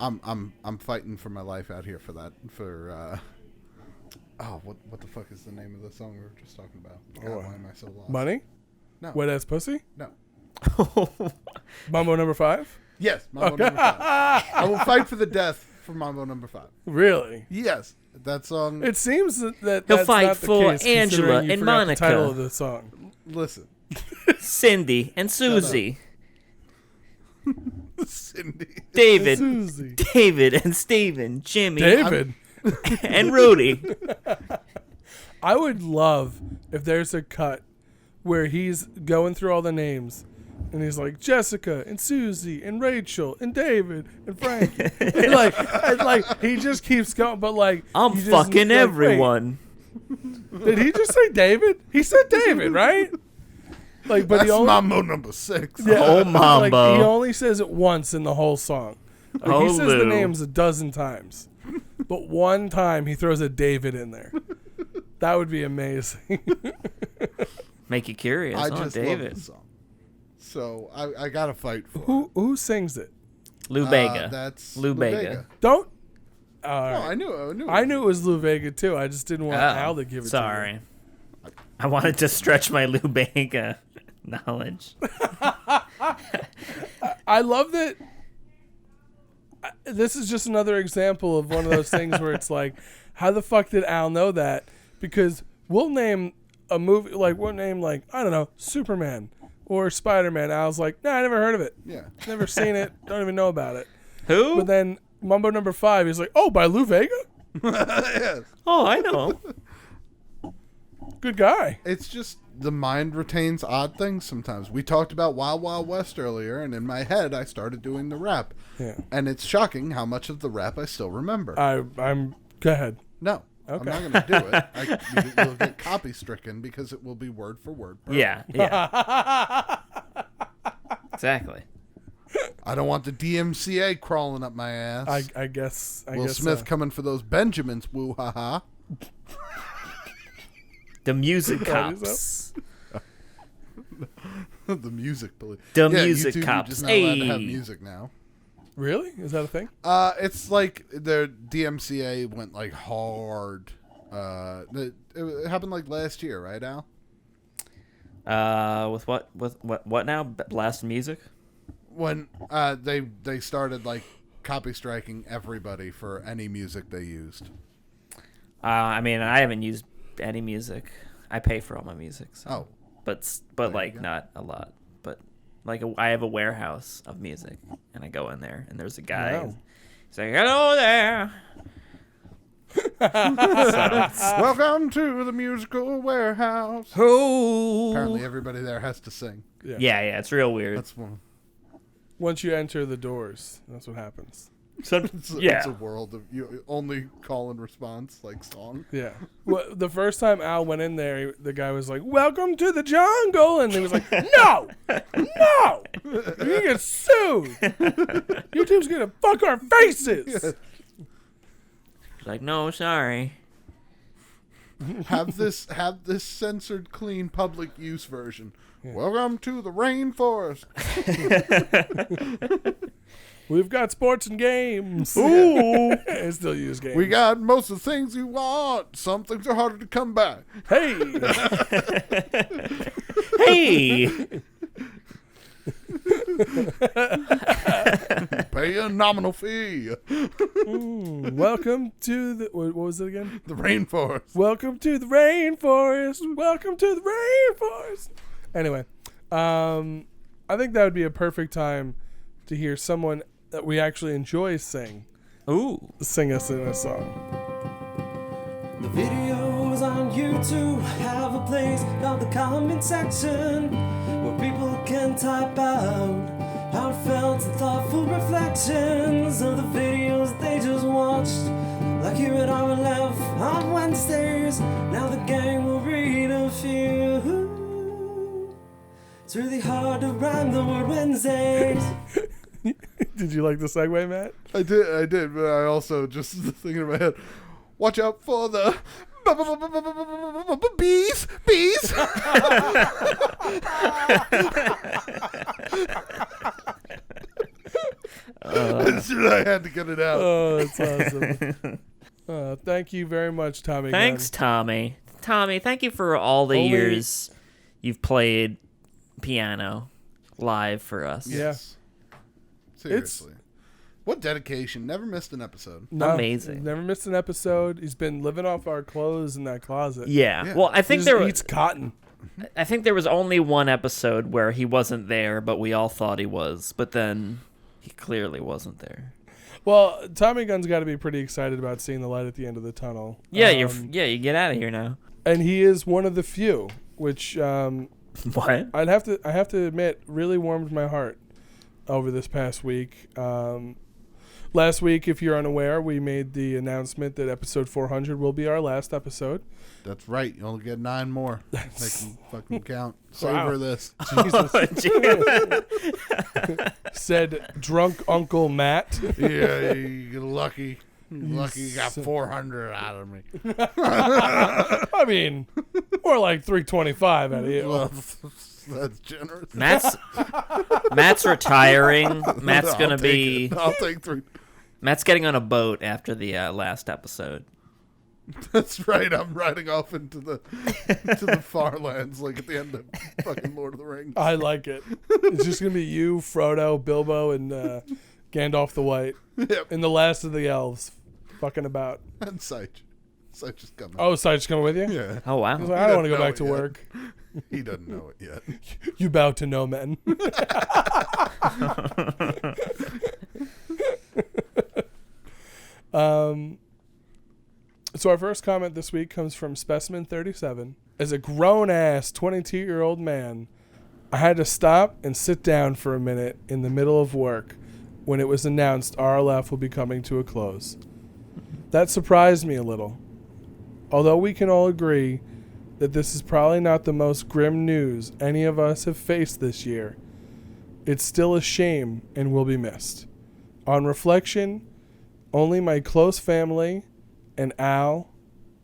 I'm fighting for my life out here for that what the fuck is the name of the song we were just talking about? God, why am I so lost? Money? No. Wet Ass Pussy? No. Mambo number 5? Yes, Mambo number 5. I will fight for the death for Mambo number 5. Really? Yes, that song. It seems that He'll that's fight not the for case, Angela considering you and forgot Monica. The title of the song. Listen, Cindy and Susie. Cindy. David. Susie. David and Steven. Jimmy. David. And Rudy. I would love if there's a cut where he's going through all the names and he's like Jessica and Susie and Rachel and David and Frankie. and like he just keeps going, but like I'm you just- fucking like, everyone. wait, did he just say David? He said David, right? Like, but That's he only Mambo number 6. yeah, Oh, Mambo. Like, he only says it once in the whole song. Like, he says the Lou. names a dozen times, but one time he throws a David in there. That would be amazing. Make you curious, I huh, just love David? the song. So I gotta fight for it. Who sings it? Lou Bega. That's Lou Bega. Don't. Oh, I knew. I knew it was Lou Vega too. I just didn't want Oh, Al to give it sorry. I wanted to stretch my Lou Bega knowledge. to you. I love that. This is just another example of one of those things where it's like, how the fuck did Al know that? Because we'll name a movie, like we'll name like, I don't know, Superman or Spider-Man. Al's like, nah, I never heard of it. Yeah. Never seen it. Don't even know about it. Who? But then Mambo number 5, he's like, oh, by Lou Vega? Yes. Oh, I know. Good guy. It's just the mind retains odd things sometimes. We talked about Wild Wild West earlier, and in my head, I started doing the rap. Yeah. And it's shocking how much of the rap I still remember. I'm go ahead. No. Okay. I'm not going to do it. You'll get copy stricken because it will be word for word. perfect. Yeah. Exactly. I don't want the DMCA crawling up my ass. I guess. Will Smith coming for those Benjamins. Woo ha ha. The music What is cops. The music police. The yeah, music YouTube, you're cops. just not allowed to have Hey. music now. Really? Is that a thing? It's like the DMCA went like hard. It happened like last year, right, Al? With what? With what now? Blast music? When they started like copy striking everybody for any music they used. I mean, I haven't used any music. I pay for all my music. So. Oh, But like not a lot. But like I have a warehouse of music, and I go in there, and there's a guy. Wow. He's like, "Hello there." welcome to the musical warehouse. Who? Apparently, everybody there has to sing. Yeah, it's real weird. That's one. Once you enter the doors, that's what happens. It's a Yeah. world of you only call and response like song. Yeah. Well, the first time Al went in there, the guy was like, "Welcome to the jungle," and he was like, "No, no, you get sued. YouTube's gonna fuck our faces." He's like, no, sorry. Have this censored, clean, public use version. Yeah. Welcome to the rainforest. We've got sports and games. Ooh. I still use games. We got most of the things you want. Some things are harder to come by. Hey. Hey. Pay a nominal fee. Welcome to the... What was it again? The rainforest. Welcome to the rainforest. Welcome to the rainforest. Anyway, I think that would be a perfect time to hear someone that we actually enjoy sing us in a song. The videos on YouTube have a place called the comment section, where people can type out heartfelt and thoughtful reflections of the videos they just watched. Like here at RLF on Wednesdays, now the gang will read a few. It's really hard to rhyme the word Wednesdays. Did you like the segue, Matt? I did, but I also just thinking in my head, watch out for the bees. I had to get it out. Oh, that's awesome. Thank you very much, Tommy. Thanks, Tommy. Tommy, thank you for all the years you've played piano live for us. Yes. Seriously. What dedication. Never missed an episode. No, amazing. Never missed an episode. He's been living off our clothes in that closet. Yeah. Well, I think he eats cotton. I think there was only one episode where he wasn't there, but we all thought he was. But then he clearly wasn't there. Well, Tommy Gunn's got to be pretty excited about seeing the light at the end of the tunnel. Yeah, you get out of here now. And he is one of the few, which what? I have to admit really warmed my heart over this past week. Last week, if you're unaware, we made the announcement that episode 400 will be our last episode. That's right. You only get 9 more. They can fucking count. Savor this. Jesus. Said drunk Uncle Matt. Yeah, you're lucky. Lucky you got 400 out of me. I mean, more like 325 out of you. Well, that's generous. Matt's retiring. Matt's gonna be. I'll take 3. Matt's getting on a boat after the last episode. That's right. I'm riding off into the far lands, like at the end of fucking Lord of the Rings. I like it. It's just gonna be you, Frodo, Bilbo, and Gandalf the White, and the last of the elves, fucking about. And Syche. Syche is coming. Oh, Syche's coming with you? Yeah. Oh wow. Like, I don't want to go back to work. He doesn't know it yet. You bow to no men. So our first comment this week comes from Specimen 37. As a grown-ass 22-year-old man, I had to stop and sit down for a minute in the middle of work when it was announced RLF will be coming to a close. That surprised me a little. Although we can all agree that this is probably not the most grim news any of us have faced this year, it's still a shame and will be missed. On reflection, only my close family and Al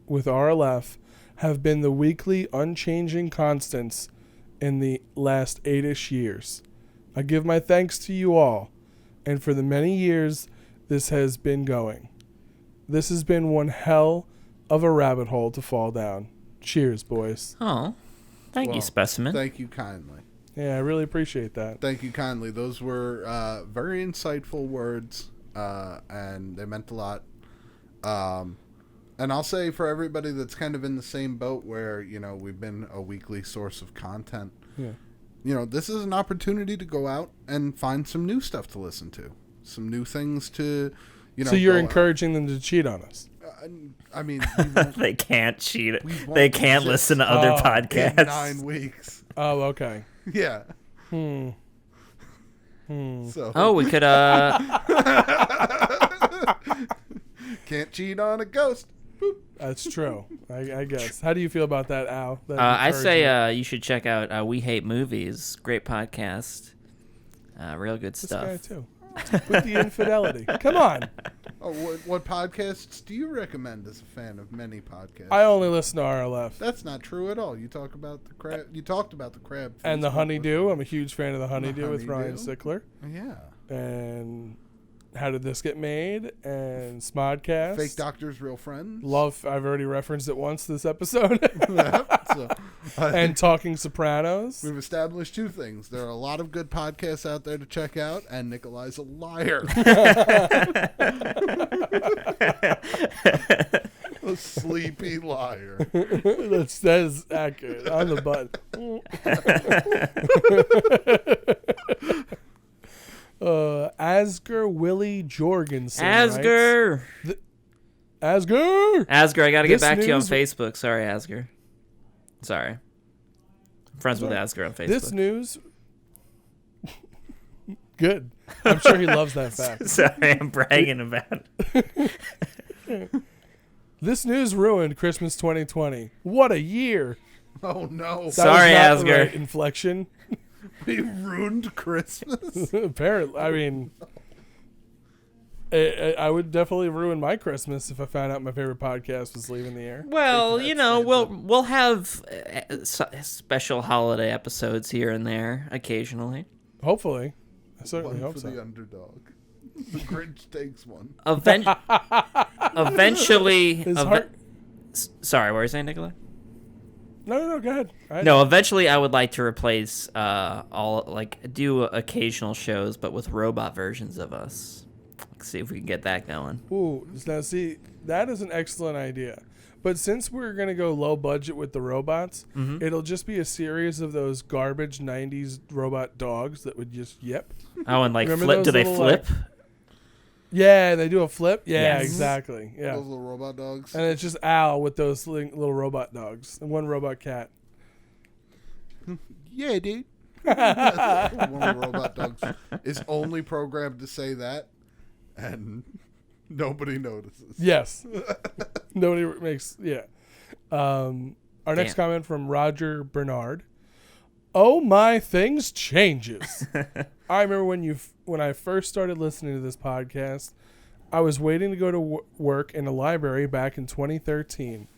with RLF have been the weekly unchanging constants in the last 8-ish years. I give my thanks to you all and for the many years this has been going. This has been one hell of a rabbit hole to fall down. Cheers, boys. Oh, thank you, Specimen. Thank you kindly. Yeah, I really appreciate that. Thank you kindly. Those were very insightful words, and they meant a lot. And I'll say for everybody that's kind of in the same boat where, we've been a weekly source of content, this is an opportunity to go out and find some new stuff to listen to. Some new things to, So you're encouraging them to cheat on us? I mean, they can't cheat. They can't listen to other podcasts. In 9 weeks. Oh, okay. Yeah. So. Oh, we could. Can't cheat on a ghost. Boop. That's true. I guess. How do you feel about that, Al? I say you should check out We Hate Movies. Great podcast. Real good stuff. This guy too. With the infidelity. Come on. Oh, what podcasts do you recommend as a fan of many podcasts? I only listen to RLF. That's not true at all. You talk about the crab. You talked about the crab. And the Honeydew. I'm a huge fan of the Honeydew with Honeydew. Ryan Sickler. Yeah. And How Did This Get Made? And Smodcast. Fake Doctors, Real Friends. Love. I've already referenced it once this episode. So, And Talking Sopranos. we've established two things. There are a lot of good podcasts out there to check out, and Nikolai's a liar. A sleepy liar. that is accurate. On the button. Asger Willie Jorgensen. Asger! Asger! Asger, I gotta get This back to you on news- Facebook. Sorry, Asger. Sorry. I'm friends with Asger on Facebook. This news. Good. I'm sure he loves that fact. Sorry, I'm bragging about it. This news ruined Christmas 2020. What a year. Oh, no. That Sorry, was not the Asger. right inflection. We ruined Christmas. Apparently. I mean, I would definitely ruin my Christmas if I found out my favorite podcast was leaving the air. Well, you know, we'll have special holiday episodes here and there occasionally. Hopefully. I certainly One hope for so. the underdog. The Grinch takes one. Eventually, His heart. sorry, what were you saying, Nikolai? No, go ahead. No, eventually I would like to replace do occasional shows, but with robot versions of us. Let's see if we can get that going. Ooh, now see, that is an excellent idea. But since we're going to go low budget with the robots, it'll just be a series of those garbage 90s robot dogs that would just yip. Oh, and like Remember flip? those Do they little, flip? Yeah, they do a flip. Yeah, Yes. exactly. Yeah. Those little robot dogs. And it's just Al with those little robot dogs and one robot cat. Yeah, dude. One of the robot dogs is only programmed to say that, and nobody notices. Yes. Nobody makes, yeah. Our next Damn. comment from Roger Bernard. Oh my, things changes. I remember when I first started listening to this podcast, I was waiting to go to work in a library back in 2013.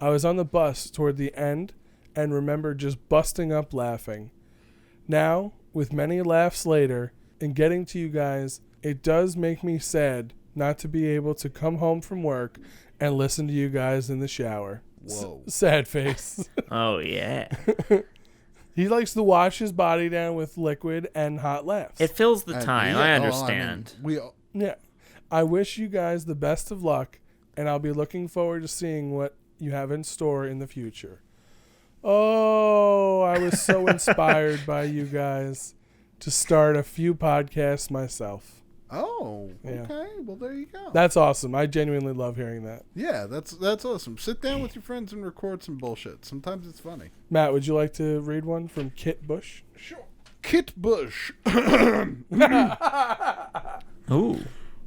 I was on the bus toward the end and remember just busting up laughing. Now, with many laughs later, and getting to you guys, it does make me sad not to be able to come home from work and listen to you guys in the shower. Whoa. Sad face. Oh yeah, He likes to wash his body down with liquid and hot laughs. it fills the And time. yeah, I oh, understand. we all, Yeah. I wish you guys the best of luck, and I'll be looking forward to seeing what you have in store in the future. Oh, I was so inspired by you guys to start a few podcasts myself. oh, Yeah. okay. Well, there you go. That's awesome. I genuinely love hearing that. Yeah, that's awesome. Sit down with your friends and record some bullshit. Sometimes it's funny. Matt, would you like to read one from Kit Bush? Sure. Kit Bush. Ooh,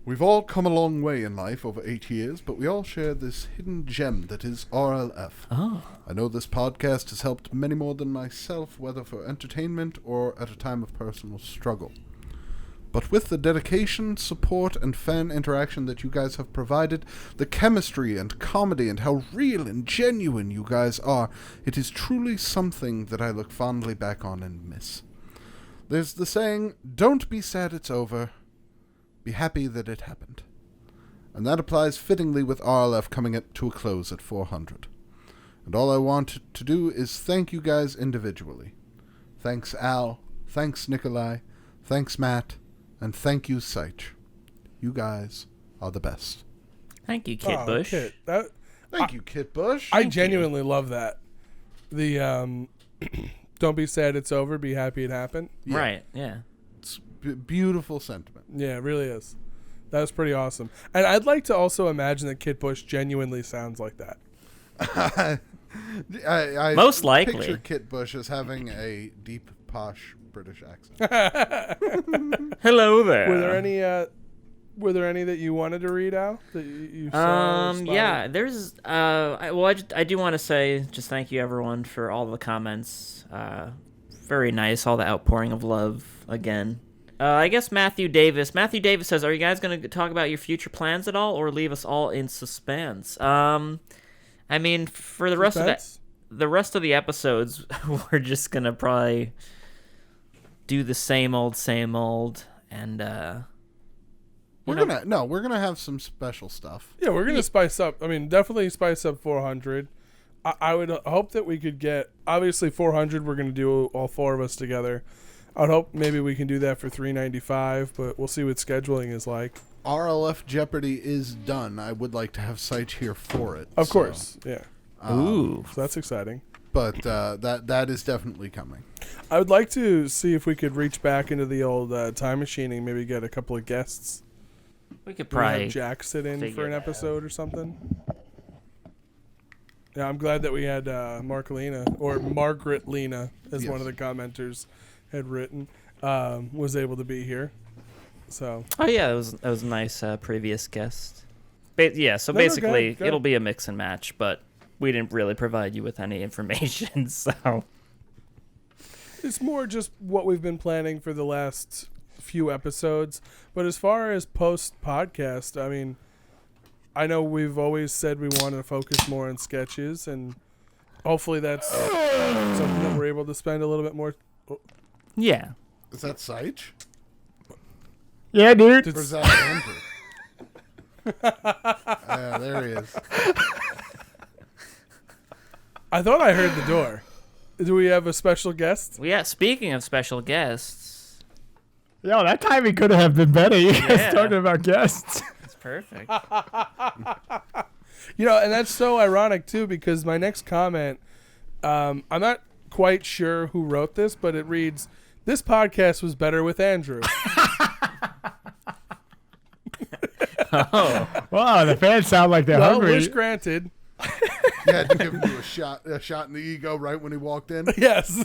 We've all come a long way in life over 8 years, but we all share this hidden gem that is RLF. oh, I know this podcast has helped many more than myself, whether for entertainment or at a time of personal struggle. But with the dedication, support, and fan interaction that you guys have provided, the chemistry and comedy and how real and genuine you guys are, it is truly something that I look fondly back on and miss. There's the saying, don't be sad it's over, be happy that it happened. And that applies fittingly with RLF coming to a close at 400. And all I want to do is thank you guys individually. Thanks Al, thanks Nikolai, thanks Matt, and thank you Seich. You guys are the best. thank you, Kit Bush. Kit. Thank you, Kit Bush. I genuinely love that. The don't be sad it's over, be happy it happened. Yeah. Right? Yeah. It's beautiful sentiment. Yeah, it really is. That was pretty awesome. And I'd like to also imagine that Kit Bush genuinely sounds like that. I Most likely. picture Kit Bush as having a deep, posh British accent. Hello there. Were there any that you wanted to read out that you saw? or spotted? Yeah, there's I do want to say just thank you everyone for all the comments. Very nice, all the outpouring of love again. I guess Matthew Davis. Matthew Davis says, "Are you guys going to talk about your future plans at all, or leave us all in suspense?" I mean, for the rest of the episodes, we're just gonna probably do the same old, and we're gonna have some special stuff. Yeah, we're gonna spice up. I mean, definitely spice up 400. I would hope that we could get, obviously 400. We're gonna do all four of us together. I'd hope maybe we can do that for 395, but we'll see what scheduling is like. RLF Jeopardy is done. I would like to have Sight here for it. Of course, yeah. Ooh, So that's exciting. But that is definitely coming. I would like to see if we could reach back into the old time machining, maybe get a couple of guests. we could Maybe have probably. Jack sit in figure for an that episode or something. Yeah, I'm glad that we had Mark Lena, or Margaret Lena, as Yes. one of the commenters had written, was able to be here. So Oh yeah, that was a nice previous guest. Yeah, so No, no, basically go ahead, go it'll ahead. be a mix and match, but we didn't really provide you with any information, so it's more just what we've been planning for the last few episodes. But as far as post podcast, I mean, I know we've always said we want to focus more on sketches, and hopefully that's something that we're able to spend a little bit more. yeah. Is that Sight? Yeah, dude. Or is that Andrew? Yeah, there he is. I thought I heard the door. Do we have a special guest? Well, yeah, speaking of special guests, Yo, that timing could have been better. You guys Yeah. talking about guests. it's perfect. You know, and that's so ironic too, because my next comment, I'm not quite sure who wrote this, but it reads, "This podcast was better with Andrew." Oh, Wow, the fans sound like they're Well, hungry. wish granted. You had to give him a shot in the ego right when he walked in. Yes.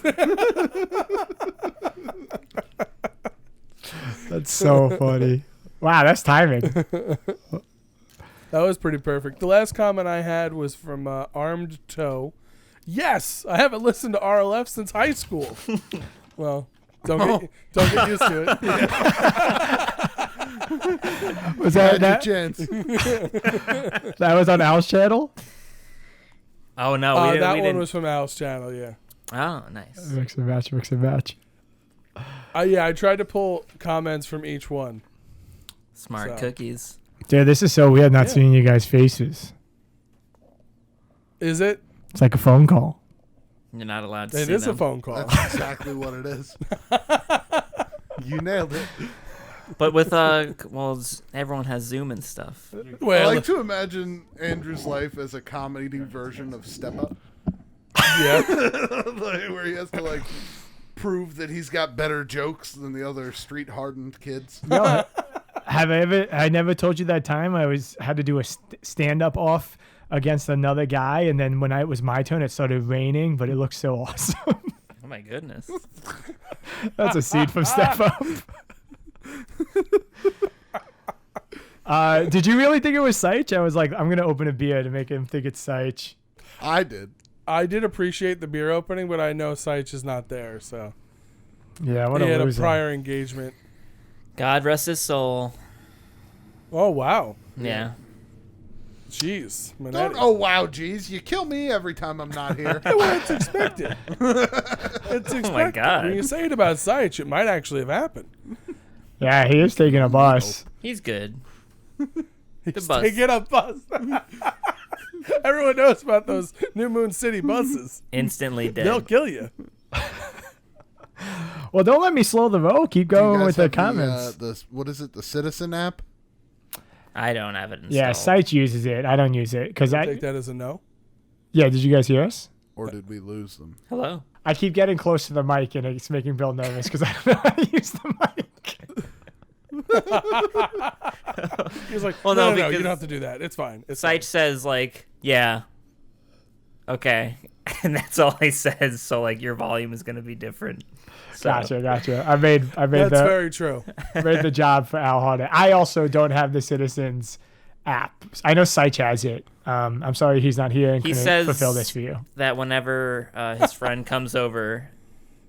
That's so funny. Wow, that's timing. That was pretty perfect. The last comment I had was from Armed Toe. Yes, I haven't listened to RLF since high school. Well, don't get used to it. Was Had that your chance. that was on Al's channel? oh no, we didn't. That we one didn't. was from Al's channel. Yeah. Oh, nice. Mix and match, mix and match. Yeah, I tried to pull comments from each one. Smart So. cookies. Dude, this is so weird not Yeah. seeing you guys' faces. Is it? It's like a phone call. You're not allowed to It see is them. a phone call. That's exactly what it is. You nailed it. But with everyone has Zoom and stuff. I Well, like to imagine Andrew's life as a comedy version of Step Up. yeah. Like, where he has to like prove that he's got better jokes than the other street hardened kids. No, I never told you that time I had to do a stand up off against another guy, and then when it was my turn, it started raining, but it looked so awesome. Oh my goodness. That's a seed from Step Up. Did you really think it was Seich? I was like, I'm gonna open a beer to make him think it's Seich. I did. I did appreciate the beer opening, but I know Seich is not there, so Yeah, what he a had a loser. prior engagement. God rest his soul. Oh wow, Yeah. jeez, Don't. Manetti. Oh wow, geez, you kill me every time I'm not here. Well, it's expected. It's expected. Oh my God. When you say it about Seich, it might actually have happened. Yeah, he is taking a bus. He's good. He's bus. taking a bus. Everyone knows about those New Moon City buses. Instantly dead. They'll kill you. Well, don't let me slow the roll. Keep Do you going guys with the have comments. what is it? The Citizen app? I don't have it installed. Yeah, Seich uses it. I don't use it because Take that as a no. Yeah, did you guys hear us? Or did we lose them? Hello. I keep getting close to the mic and it's making Bill nervous because I don't know how to use the mic. He's like, Well, no, no, you because don't have to do that. It's fine. It's Seich says like, yeah. Okay. And that's all he says, so like your volume is gonna be different. So, Gotcha. I made That's very true. made the job for Al harder. I also don't have the Citizens app. I know Seich has it. I'm sorry he's not here and He couldn't says fulfill this for you. that whenever his friend comes over,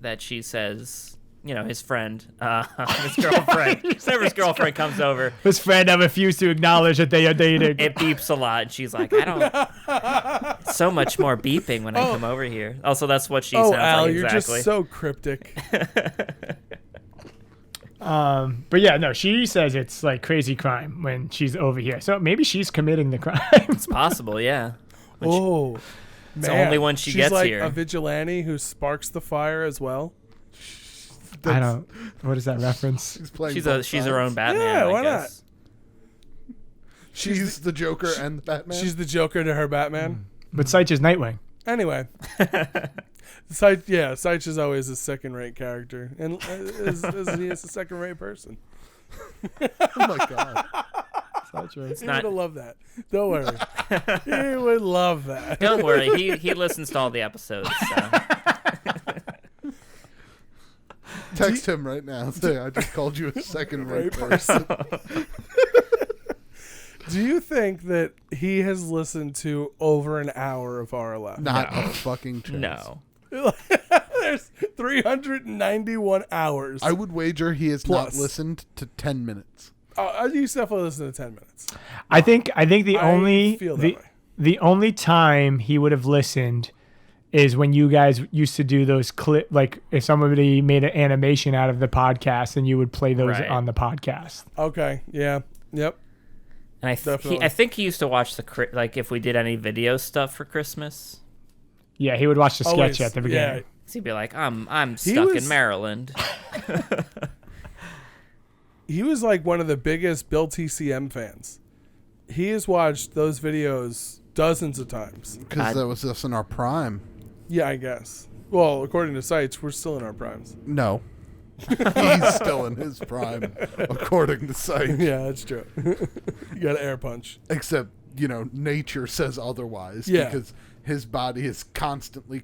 that she says his friend, his girlfriend. Whenever his girlfriend comes over, His friend, I refuse to acknowledge that they are dating. it beeps a lot. And she's like, I don't. So much more beeping when I come over here. Also, that's what she sounds Al, like you're exactly. just so cryptic. But yeah, no, she says it's like crazy crime when she's over here. So maybe she's committing the crime. It's possible, yeah. Oh, It's man. only when she She's gets like here. a vigilante who sparks the fire as well. I don't. What is that reference? She's playing. She's both her sides. own Batman. Yeah, I why not? guess. She's the Joker and the Batman. She's the Joker to her Batman. But Seitz is Nightwing. Anyway, Seitz is always a second-rate character, and as he is a second-rate person. oh my god. He not- would love that. Don't worry, he would love that. Don't worry, he listens to all the episodes. So. Text him right now. Say I just called you a second-rate Right person. Do you think that he has listened to over an hour of RLF? Not a fucking chance. No. There's 391 hours. I would wager he has Plus. not listened to 10 minutes. I used to definitely listen to 10 minutes. I think the I only feel that way. the only time he would have listened is when you guys used to do those clip, like if somebody made an animation out of the podcast and you would play those Right. on the podcast. Okay. Yeah. Yep. And Definitely. I think he used to watch like if we did any video stuff for Christmas. Yeah, he would watch the sketch Always, at the beginning. Yeah. So he'd be like, I'm stuck was- in Maryland. He was like one of the biggest Bill TCM fans. He has watched those videos dozens of times. Because that was us in our prime. Yeah, I guess. Well, according to sites, we're still in our primes. No. He's still in his prime, according to site. Yeah, that's true. You got an air punch. Except, nature says otherwise. Yeah. Because his body is constantly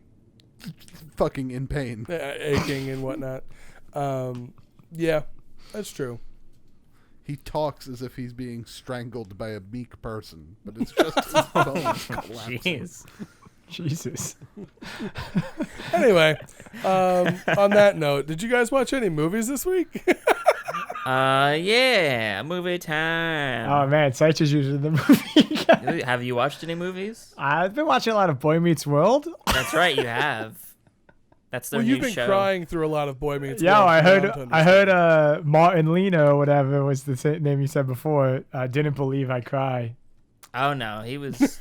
fucking in pain. Aching and whatnot. Yeah, that's true. He talks as if he's being strangled by a meek person, but it's just his bones collapsing. Jeez. Jesus. Anyway, on that note, did you guys watch any movies this week? Yeah, movie time. Oh man, Seitz is usually the movie guy. Have you watched any movies? I've been watching a lot of Boy Meets World. That's right, you have. That's their Well, new you've been show. crying through a lot of Boy Meets Yeah, World. I from heard. now on to I heard. Martin Lena, or whatever was the name you said before. Didn't believe I cry. Oh no, he was.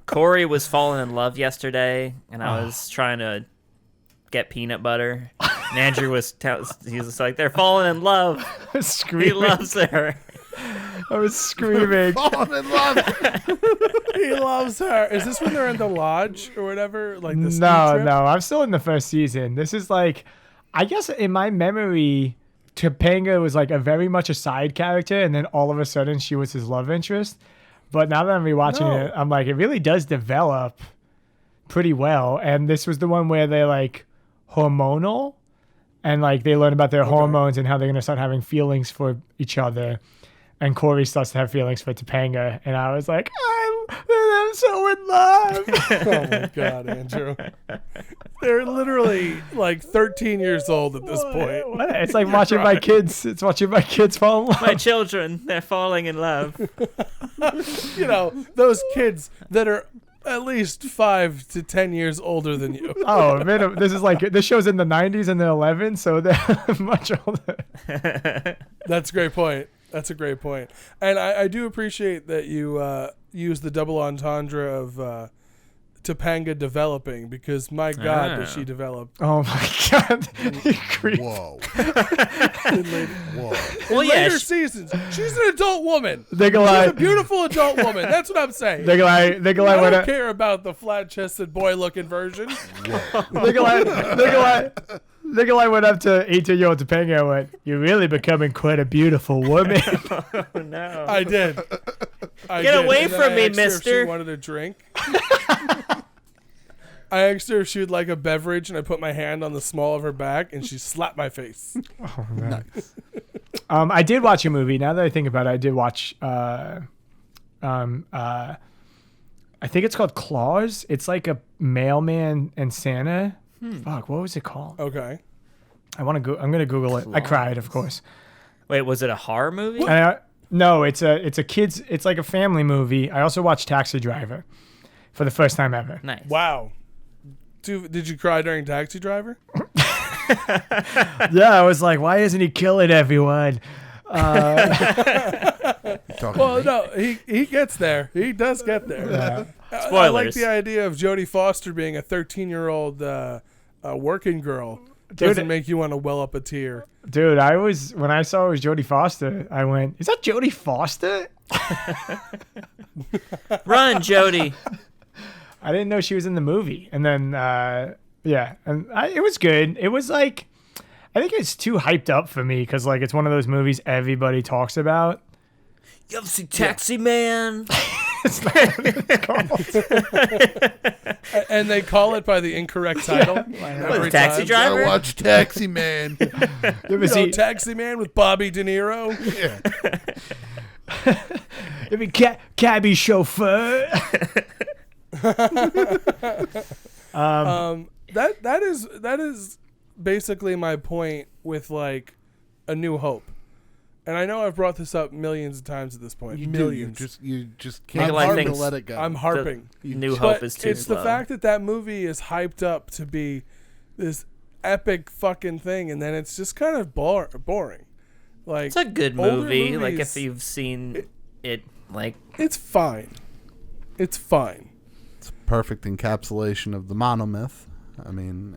Corey was falling in love yesterday, and I was trying to get peanut butter. And Andrew was he was just like, they're falling in love. He Screaming. loves her. I was screaming. Falling in love. He loves her. Is this when they're in the lodge or whatever? Like the ski No, trip? no, I'm still in the first season. This is like, I guess in my memory, Topanga was like a very much a side character, and then all of a sudden she was his love interest. But now that I'm rewatching No. it, I'm like, it really does develop pretty well. And this was the one where they're like hormonal, and like they learn about their hormones and how they're gonna start having feelings for each other. And Corey starts to have feelings for Topanga, and I was like, I'm so in love. Oh my God, Andrew. They're literally like 13 years old at this point. What? It's like watching my kids. It's watching my kids fall in love. My children, they're falling in love. Those kids that are at least 5 to 10 years older than you. Oh, man, this show's in the 90s and they're 11, so they're much older. That's a great point. That's a great point. And I do appreciate that you use the double entendre of Topanga developing, because my God, does she develop. Oh my God. You creep. Whoa. In Well, yeah, later seasons, she's an adult woman. They're She's a gonna beautiful adult woman. That's what I'm saying. they're gonna I like don't care about the flat-chested boy-looking version. Nikolai went up to 18-year-old Topanga and went, "You're really becoming quite a beautiful woman." Oh no. I did. Get away And then from I me, asked her if mister. She wanted a drink. I asked her if she would like a beverage, and I put my hand on the small of her back, and she slapped my face. Oh, man. I did watch a movie. Now that I think about it, I did watch. I think it's called Claws. It's like a mailman and Santa Fuck, what was it called? Okay. I'm gonna Google it. I cried, of course. Wait, was it a horror movie? No, it's a kids. It's like a family movie. I also watched Taxi Driver for the first time ever. Nice. Wow. Did you cry during Taxi Driver? Yeah, I was like, why isn't he killing everyone? Well, no, he gets there. He does get there. Yeah. I Spoilers. like the idea of Jodie Foster being a 13-year-old working girl. Doesn't make you want to well up a tear. Dude, when I saw it was Jodie Foster, I went, is that Jodie Foster? Run, Jodie. I didn't know she was in the movie. And then, it was good. It was like, I think it's too hyped up for me because like it's one of those movies everybody talks about. You ever see Taxi Man? It's not what it's called. And they call it by the incorrect title. What, Taxi Driver? Gotta watch Taxi Man. You ever see Taxi Man with Bobby De Niro? Cabby Chauffeur? That is basically my point with like A New Hope. And I know I've brought this up millions of times at this point. Millions. You just Make it can't like hard to things- let it go. I'm harping. New But Hope is too it's slow. the fact that movie is hyped up to be this epic fucking thing, and then it's just kind of boring. Like It's a good older movie. Like movies, if you've seen it, like it's fine. It's fine. It's a perfect encapsulation of the monomyth. I mean,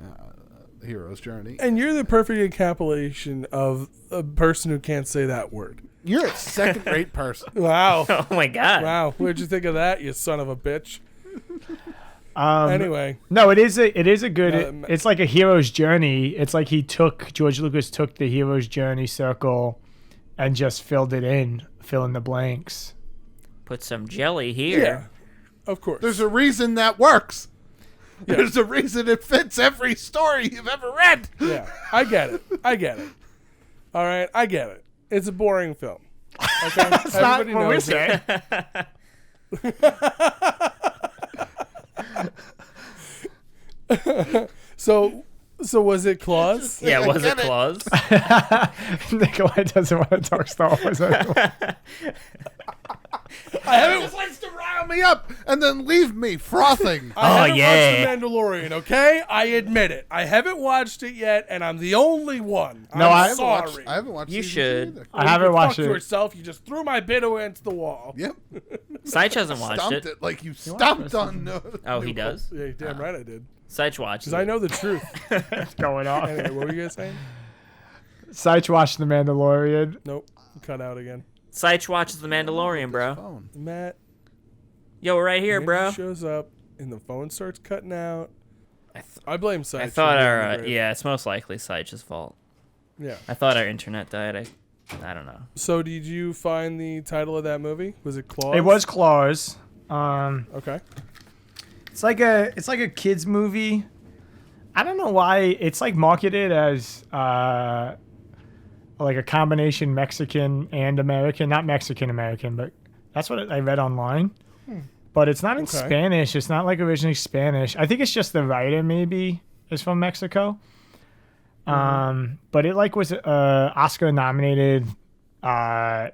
hero's journey. And you're the perfect encapsulation of a person who can't say that word. You're a second-rate person. Wow. oh my god. Wow. Where'd you think of that, you son of a bitch? Anyway. No, it is a good. No, It's like a hero's journey. It's like George Lucas took the hero's journey circle, and just fill in the blanks. Put some jelly here. Yeah. Of course. There's a reason that works. Yeah. There's a reason it fits every story you've ever read. Yeah. I get it. All right. I get it. It's a boring film. Okay. That's not Everybody what we're knows it. saying. So was it Claus? Yeah, was it get it. Claus? Nikolai doesn't want to talk Star Wars anymore. I haven't just likes to rile me up and then leave me frothing. I haven't yeah. watched The Mandalorian, okay? I admit it. I haven't watched it yet, and I'm the only one. No, I'm I sorry. I haven't watched You season should. two either. I haven't watched Fuck it. yourself. You just threw my bid against the wall. Yep. Seich hasn't watched Stomped it. it like you stomped on. Oh, he does? Yeah, damn right I did. Seich watches Because I it. know the truth. What's going on? Anyway, what were you guys saying? Seich watched The Mandalorian. Nope. Cut out again. Seich watches The Mandalorian, bro. Phone. Matt. Yo, we're right here, Ninja bro. shows up, and the phone starts cutting out. I blame Sight. I thought yeah, it's most likely Seich's fault. Yeah. I thought our internet died. I don't know. So did you find the title of that movie? Was it Claus? It was Claus. Okay. It's like a kids movie. I don't know why it's like marketed as like a combination Mexican and American, not Mexican American, but that's what I read online. But it's not in Okay. Spanish. It's not like originally Spanish. I think it's just the writer maybe is from Mexico. But it like was Oscar nominated a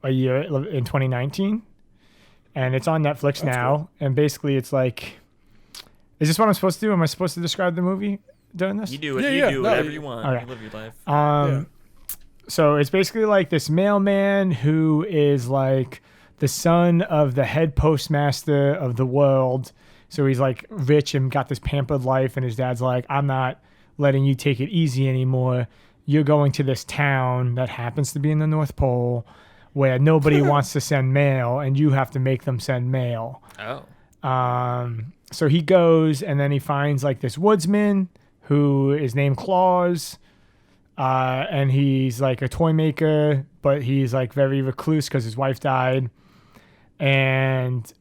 year in 2019, and it's on Netflix now. And basically, it's like, is this what I'm supposed to do? Am I supposed to describe the movie during this? You do it. Yeah, you yeah. do No, whatever you- you want. Okay. You live your life. Yeah. So it's basically like this mailman who is like the son of the head postmaster of the world. So he's like rich and got this pampered life, and his dad's like, I'm not letting you take it easy anymore. You're going to this town that happens to be in the North Pole where nobody wants to send mail, and you have to make them send mail. Oh. So he goes, and then he finds like this woodsman who is named Claus. And he's like a toy maker, but he's like very recluse because his wife died. And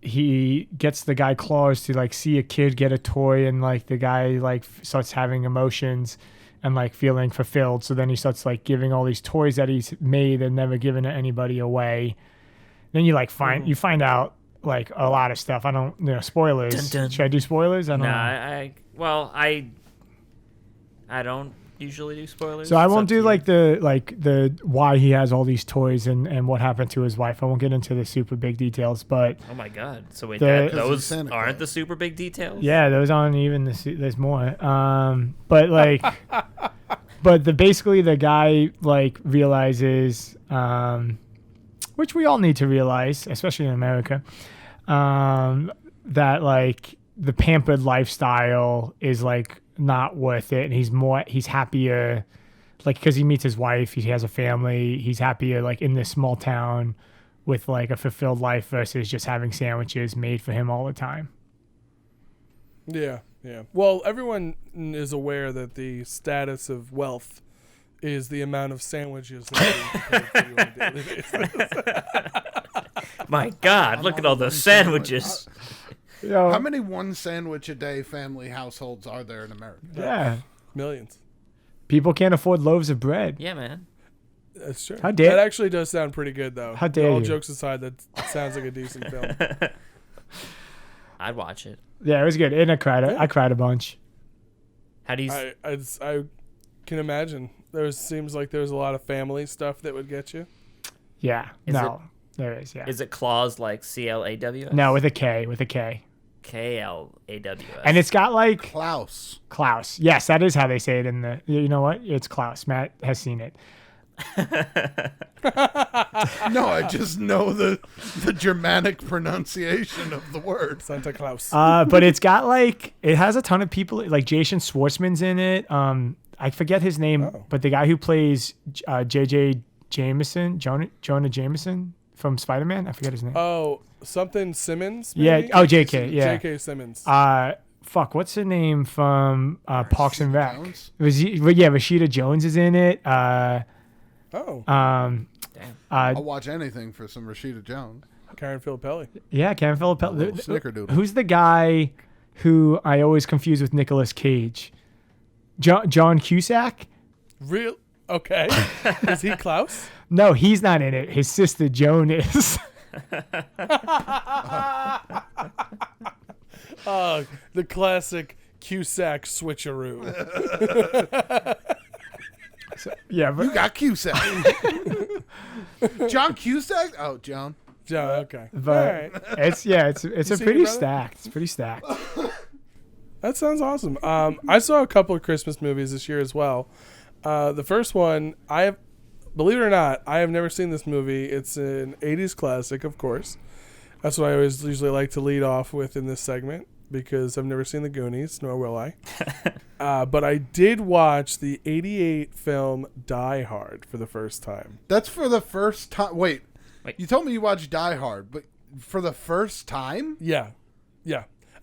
he gets the guy Claus to like see a kid get a toy, and like the guy like starts having emotions and like feeling fulfilled. So then he starts like giving all these toys that he's made and never given to anybody away. Then you like find out like a lot of stuff. I don't, spoilers. Dun, dun. Should I do spoilers? I don't Nah, know. I don't usually do spoilers. So I It's won't up to do you. the why he has all these toys and what happened to his wife. I won't get into the super big details, but Oh my god! So wait, The- those Santa aren't Claus. the super big details. yeah, those aren't even there's more. But like, but basically the guy like realizes, which we all need to realize, especially in America, that like the pampered lifestyle is like not worth it, and he's happier, like because he meets his wife, he has a family, he's happier like in this small town with like a fulfilled life versus just having sandwiches made for him all the time. Yeah, yeah. Well, everyone is aware that the status of wealth is the amount of sandwiches that we prepare for you on a daily basis. My God, look at all those sandwiches. How many one sandwich a day family households are there in America? Yeah, Millions. people can't afford loaves of bread. Yeah, man. That's true. How dare- that actually does sound pretty good, though. How dare All you. jokes aside, that sounds like a decent film. I'd watch it. Yeah, it was good, and I cried a bunch. How do you? I can imagine. Seems like there's a lot of family stuff that would get you. Yeah, Is there is. Yeah, Is it Claws like CLAWS? no, with a K. KLAWS. And it's got like Klaus. Klaus. Yes, that is how they say it in the. You know what? It's Klaus. Matt has seen it. No, I just know the Germanic pronunciation of the word. Santa Claus. But it's got like it has a ton of people. Like Jason Schwartzman's in it. I forget his name, Oh. but the guy who plays J.J. Jameson, Jonah Jameson from Spider-Man. I forget his name. Oh, something Simmons? yeah. Maybe? Oh, J.K. Yeah. J.K. Simmons. Fuck. What's her name from Parks and Rec? Jones? Rashida Jones is in it. Oh, Damn. I'll watch anything for some Rashida Jones. Karen Filippelli. Yeah, Karen Filippelli. little snickerdoodle. Who's the guy who I always confuse with Nicolas Cage? John Cusack? Real? Okay. Is he Klaus? No, he's not in it. His sister Joan is. Oh, the classic Cusack switcheroo. Yeah, You but got Cusack. John Cusack? Oh, John. Yeah, okay. but All right. it's a seen pretty it, brother? stacked. It's pretty stacked. That sounds awesome. I saw a couple of Christmas movies this year as well. The first one, believe it or not, I have never seen this movie. It's an 80s classic, of course. That's what I always usually like to lead off with in this segment because I've never seen The Goonies, nor will I. But I did watch the 88 film Die Hard for the first time. That's for the first time. Wait. Wait. You told me you watched Die Hard, but for the first time? Yeah.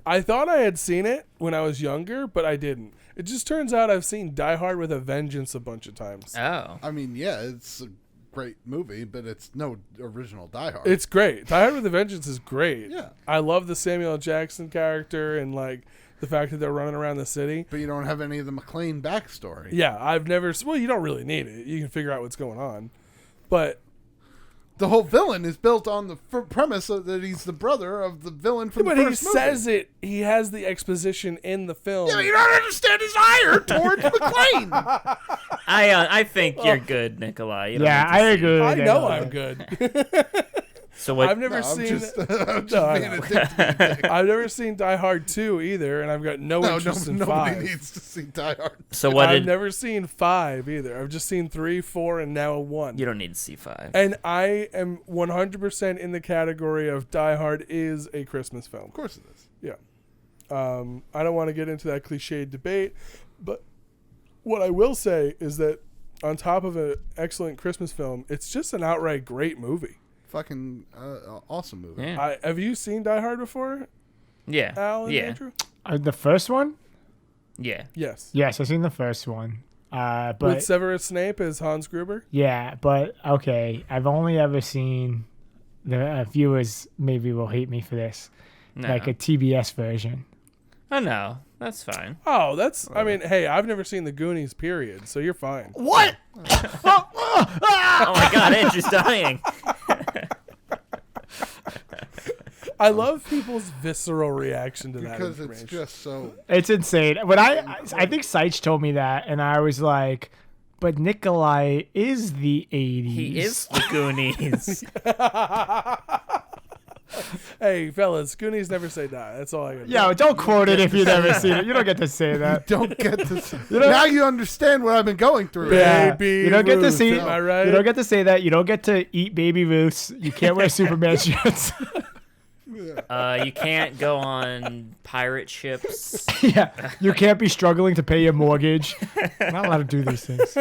I thought I had seen it when I was younger, but I didn't. It just turns out I've seen Die Hard with a Vengeance a bunch of times. Oh. I mean, yeah, it's a great movie, but it's no original Die Hard. It's great. Die Hard with a Vengeance is great. Yeah. I love the Samuel L. Jackson character and like the fact that they're running around the city. But you don't have any of the McClane backstory. Yeah, I've never. Well, you don't really need it. You can figure out what's going on, but The whole villain is built on the premise of that he's the brother of the villain from but the he first movie. says it. He has the exposition in the film. Yeah, but you don't understand his ire towards McClane. I think you're good, Nikolai. You don't Yeah, need to I see it. agree. I know Anyway. I'm good. So what? I've never I'm seen. just No, I being know. a dick. I've never seen Die Hard 2 either, and I've got no interest in nobody 5. needs to see Die Hard. So what I've did? never seen 5 either. I've just seen 3, 4, and now 1. You don't need to see 5. And I am 100% in the category of Die Hard is a Christmas film. Of course it is. Yeah. I don't want to get into that cliched debate, but what I will say is that on top of an excellent Christmas film, it's just an outright great movie. Fucking awesome movie. Yeah. Have you seen Die Hard before, Yeah. Al and Yeah. Andrew? The first one? Yeah. Yes. Yes, I've seen the first one. With But Severus Snape as Hans Gruber? yeah, but okay, I've only ever seen the viewers maybe will hate me for this, No. like a TBS version. Oh no, that's fine. Oh, that's. I mean, hey, I've never seen the Goonies. Period. So you're fine. What? Oh my God, Andrew's dying. I love people's visceral reaction to that Because it's information. just so. It's insane. When I think Seitz told me that, and I was like, but Nikolai is the 80s. He is the Goonies. Hey, fellas, Goonies never say die. That's all I got. Yeah, don't quote it if you've never seen it. You don't get to say that. Don't get to. Now you understand what I've been going through. Baby You don't get to Ruth, see. am I right? You don't get to say that. You don't get to eat Baby Ruths. You can't wear Superman shirts. You can't go on pirate ships. Yeah, you can't be struggling to pay your mortgage. I'm not allowed to do these things.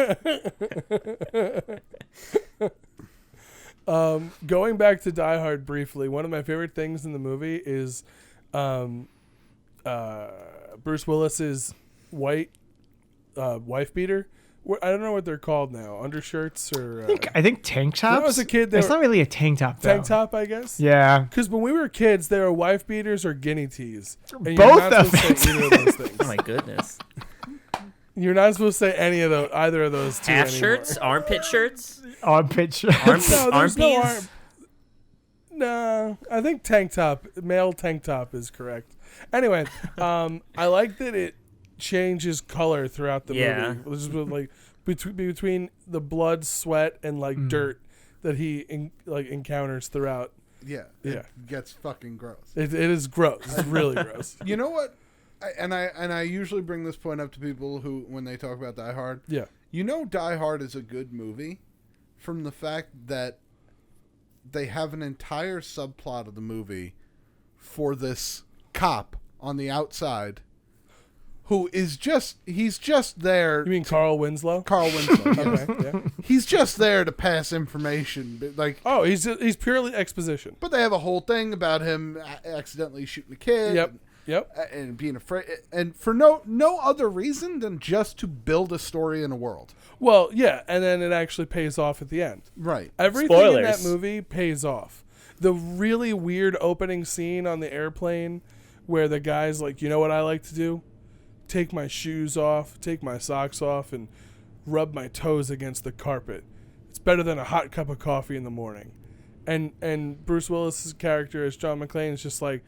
Going back to Die Hard briefly, one of my favorite things in the movie is Bruce Willis's white wife beater. I don't know what they're called now. Undershirts or I think tank tops. When I was a kid, they it's were- not really a tank top. Though. tank top, I guess. Yeah. Because when we were kids, they were wife beaters or guinea tees. And Both you're not supposed to say offensive. either of those things. Oh my goodness. You're not supposed to say either of those two Half anymore. shirts, armpit shirts, Armpit shirts. No, there's no armpies. arm. No, I think tank top, male tank top is correct. Anyway, I like that it changes color throughout the Yeah. movie. This is with, like between the blood, sweat, and like dirt that he encounters throughout. Yeah. Yeah. It gets fucking gross. It is gross. It's really gross. You know what? I usually bring this point up to people who, when they talk about Die Hard, Yeah. you know Die Hard is a good movie from the fact that they have an entire subplot of the movie for this cop on the outside who is he's just there. You mean Carl Winslow? Carl Winslow. Yes. Okay. Yeah. He's just there to pass information. But like, Oh, he's purely exposition. but they have a whole thing about him accidentally shooting a kid. Yep. Yep. And being afraid, and for no other reason than just to build a story in a world. Well, yeah, and then it actually pays off at the end. Right. Everything in that Spoilers. movie pays off. The really weird opening scene on the airplane where the guy's like, you know what I like to do? Take my shoes off, take my socks off, and rub my toes against the carpet. It's better than a hot cup of coffee in the morning. And Bruce Willis's character as John McClane is just like,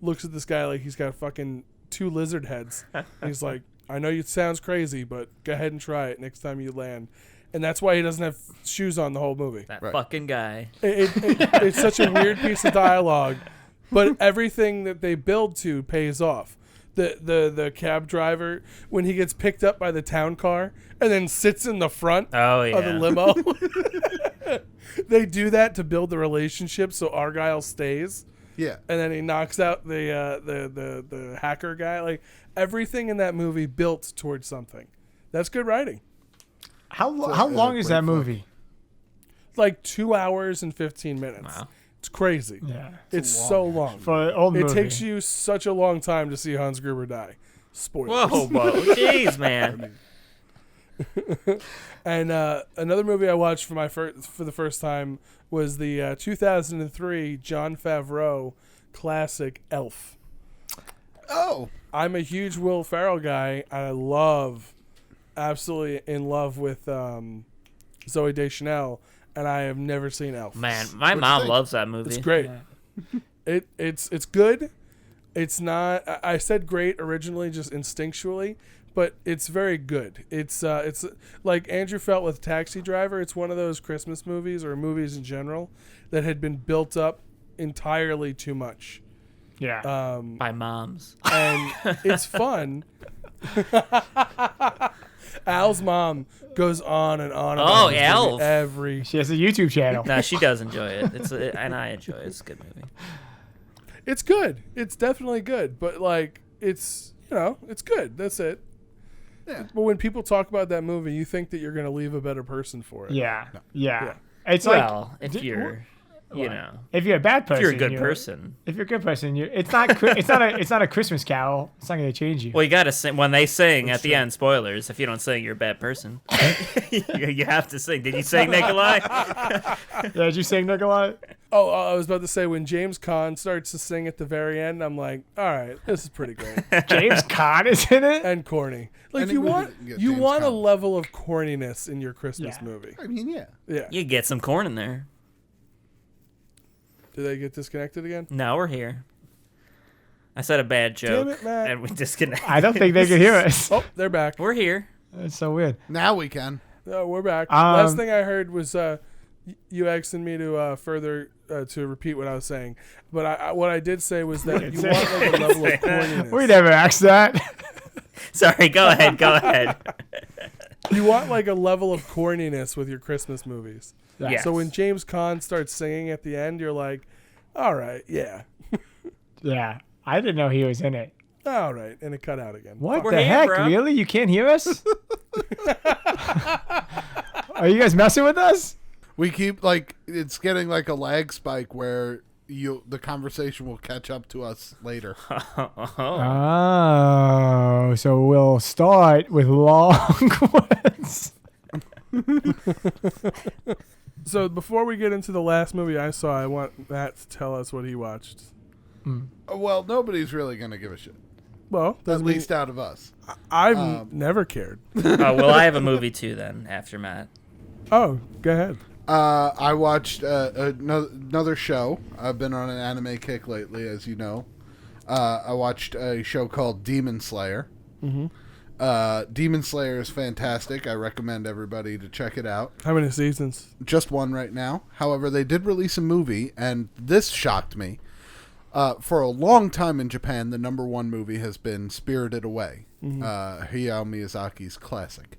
looks at this guy like he's got fucking 2 lizard heads. And he's like, I know it sounds crazy, but go ahead and try it next time you land. And that's why he doesn't have shoes on the whole movie. That Right. fucking guy. It's such a weird piece of dialogue, but everything that they build to pays off. The cab driver, when he gets picked up by the town car and then sits in the front Oh of the yeah. limo. They do that to build the relationship so Argyle stays. Yeah. And then he knocks out the hacker guy. Like everything in that movie built towards something. That's good writing. How long is great that flick. movie? Like 2 hours and 15 minutes. Wow. It's crazy. Yeah. It's so long. For an old It movie. takes you such a long time to see Hans Gruber die. Spoilers. Whoa, whoa, jeez, man. And another movie I watched for the first time was the 2003 Jon Favreau classic Elf. Oh. I'm a huge Will Ferrell guy. Absolutely in love with Zooey Deschanel, and I have never seen Elf. Man, my What'd you mom think? loves that movie. It's great. It's good. It's not. I said great originally, just instinctually, but it's very good. It's like Andrew felt with Taxi Driver. It's one of those Christmas movies or movies in general that had been built up entirely too much. Yeah. By moms. And it's fun. Al's mom goes on and on about Oh, this movie Elf. every. She has a YouTube channel. No, she does enjoy it. And I enjoy it. It's a good movie. It's good. It's definitely good, but like it's it's good. That's it. Yeah. But when people talk about that movie, you think that you're going to leave a better person for it. Yeah. Yeah. Yeah. It's Well, like if you're, you know, if you're a bad person, if you're a good person. If you're a good person, it's not a Christmas Carol. It's not going to change you. Well, you gotta sing when they sing at the end. Spoilers: if you don't sing, you're a bad person. You have to sing. Did you sing, Nikolai? Yeah, did you sing Nikolai? Oh, I was about to say when James Caan starts to sing at the very end, I'm like, all right, this is pretty great James Caan is in it. and corny. Like Any you movie want that can get you James want a Caan. level of corniness in your Christmas Yeah. movie. I mean, yeah. Yeah. You get some corn in there. Did they get disconnected again? No, we're here. I said a bad joke, Damn it, Matt. and we disconnected. I don't think they can hear us. Oh, they're back. We're here. That's so weird. Now we can. No, we're back. Last thing I heard was you asking me to further to repeat what I was saying. But what I did say was that you want like a level of corniness. We never asked that. Sorry, go ahead. You want like a level of corniness with your Christmas movies. Yes. So when James Caan starts singing at the end, you're like, all right, yeah. Yeah. I didn't know he was in it. All right. And it cut out again. What We're the here, heck? bro. Really? You can't hear us? Are you guys messing with us? We keep like it's getting like a lag spike where the conversation will catch up to us later. Oh, so we'll start with long words. So before we get into the last movie I saw, I want Matt to tell us what he watched. Well, nobody's really gonna give a shit. Well, At doesn't mean least out of us. I've never cared. Oh, well, I have a movie too then, after Matt. Oh, go ahead. I watched another show. I've been on an anime kick lately, as you know. I watched a show called Demon Slayer. Demon Slayer is fantastic. I recommend everybody to check it out. How many seasons? Just one right now. However, they did release a movie, and this shocked me. For a long time in Japan, the number one movie has been Spirited Away, Hayao Miyazaki's classic.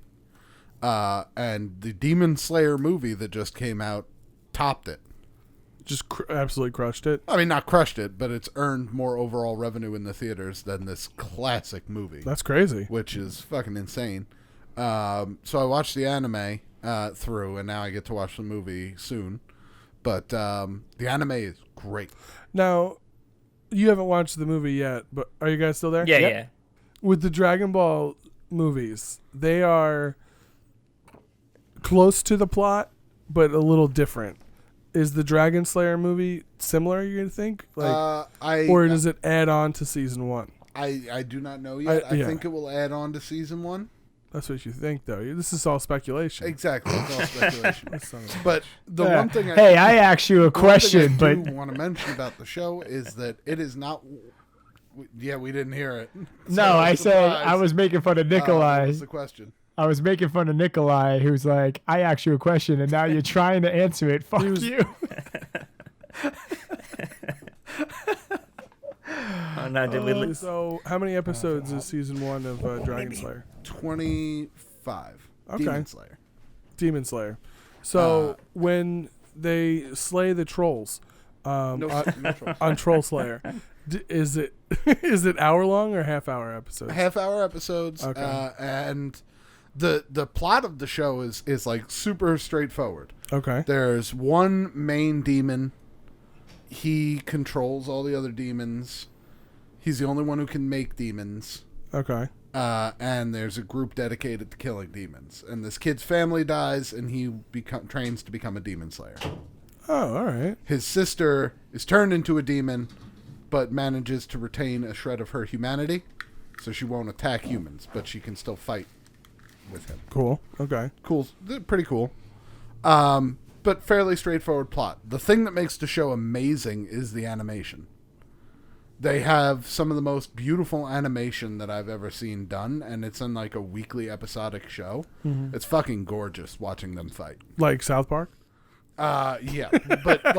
And the Demon Slayer movie that just came out topped it. Just absolutely crushed it. I mean, not crushed it, but it's earned more overall revenue in the theaters than this classic movie. That's crazy. Which is fucking insane. So I watched the anime through, and now I get to watch the movie soon. But the anime is great. Now, you haven't watched the movie yet, but are you guys still there? Yeah, Yep. yeah. With the Dragon Ball movies, they are close to the plot, but a little different. Is the Dragon Slayer movie similar, you think? Like, or does it add on to season one? I do not know yet. I think it will add on to season one. That's what you think, though. This is all speculation. Exactly. It's all speculation. That's not- But the one thing Hey, I asked you a question, but I do want to mention about the show is that it is not... Yeah, we didn't hear it. no, I said I was making fun of Nikolai. What's the question? I was making fun of Nikolai, who's like, I asked you a question, and now you're trying to answer it. Fuck you. Oh, no, did we... So, how many episodes is season one of Dragon Slayer? 25. Okay. Demon Slayer. Demon Slayer. So, when they slay the trolls No trouble. on Troll Slayer, is it is it hour-long or half-hour episodes? Half-hour episodes. Okay. And the plot of the show is like super straightforward. Okay. There's one main demon. He controls all the other demons. He's the only one who can make demons. Okay. And there's a group dedicated to killing demons. And this kid's family dies, and he trains to become a demon slayer. Oh, all right. His sister is turned into a demon, but manages to retain a shred of her humanity, so she won't attack humans, but she can still fight with him. Cool. Okay. Cool. Pretty cool. But fairly straightforward plot. The thing that makes the show amazing is the animation. They have some of the most beautiful animation that I've ever seen done, and it's in like a weekly episodic show. Mm-hmm. It's fucking gorgeous watching them fight. Like South Park? Yeah, but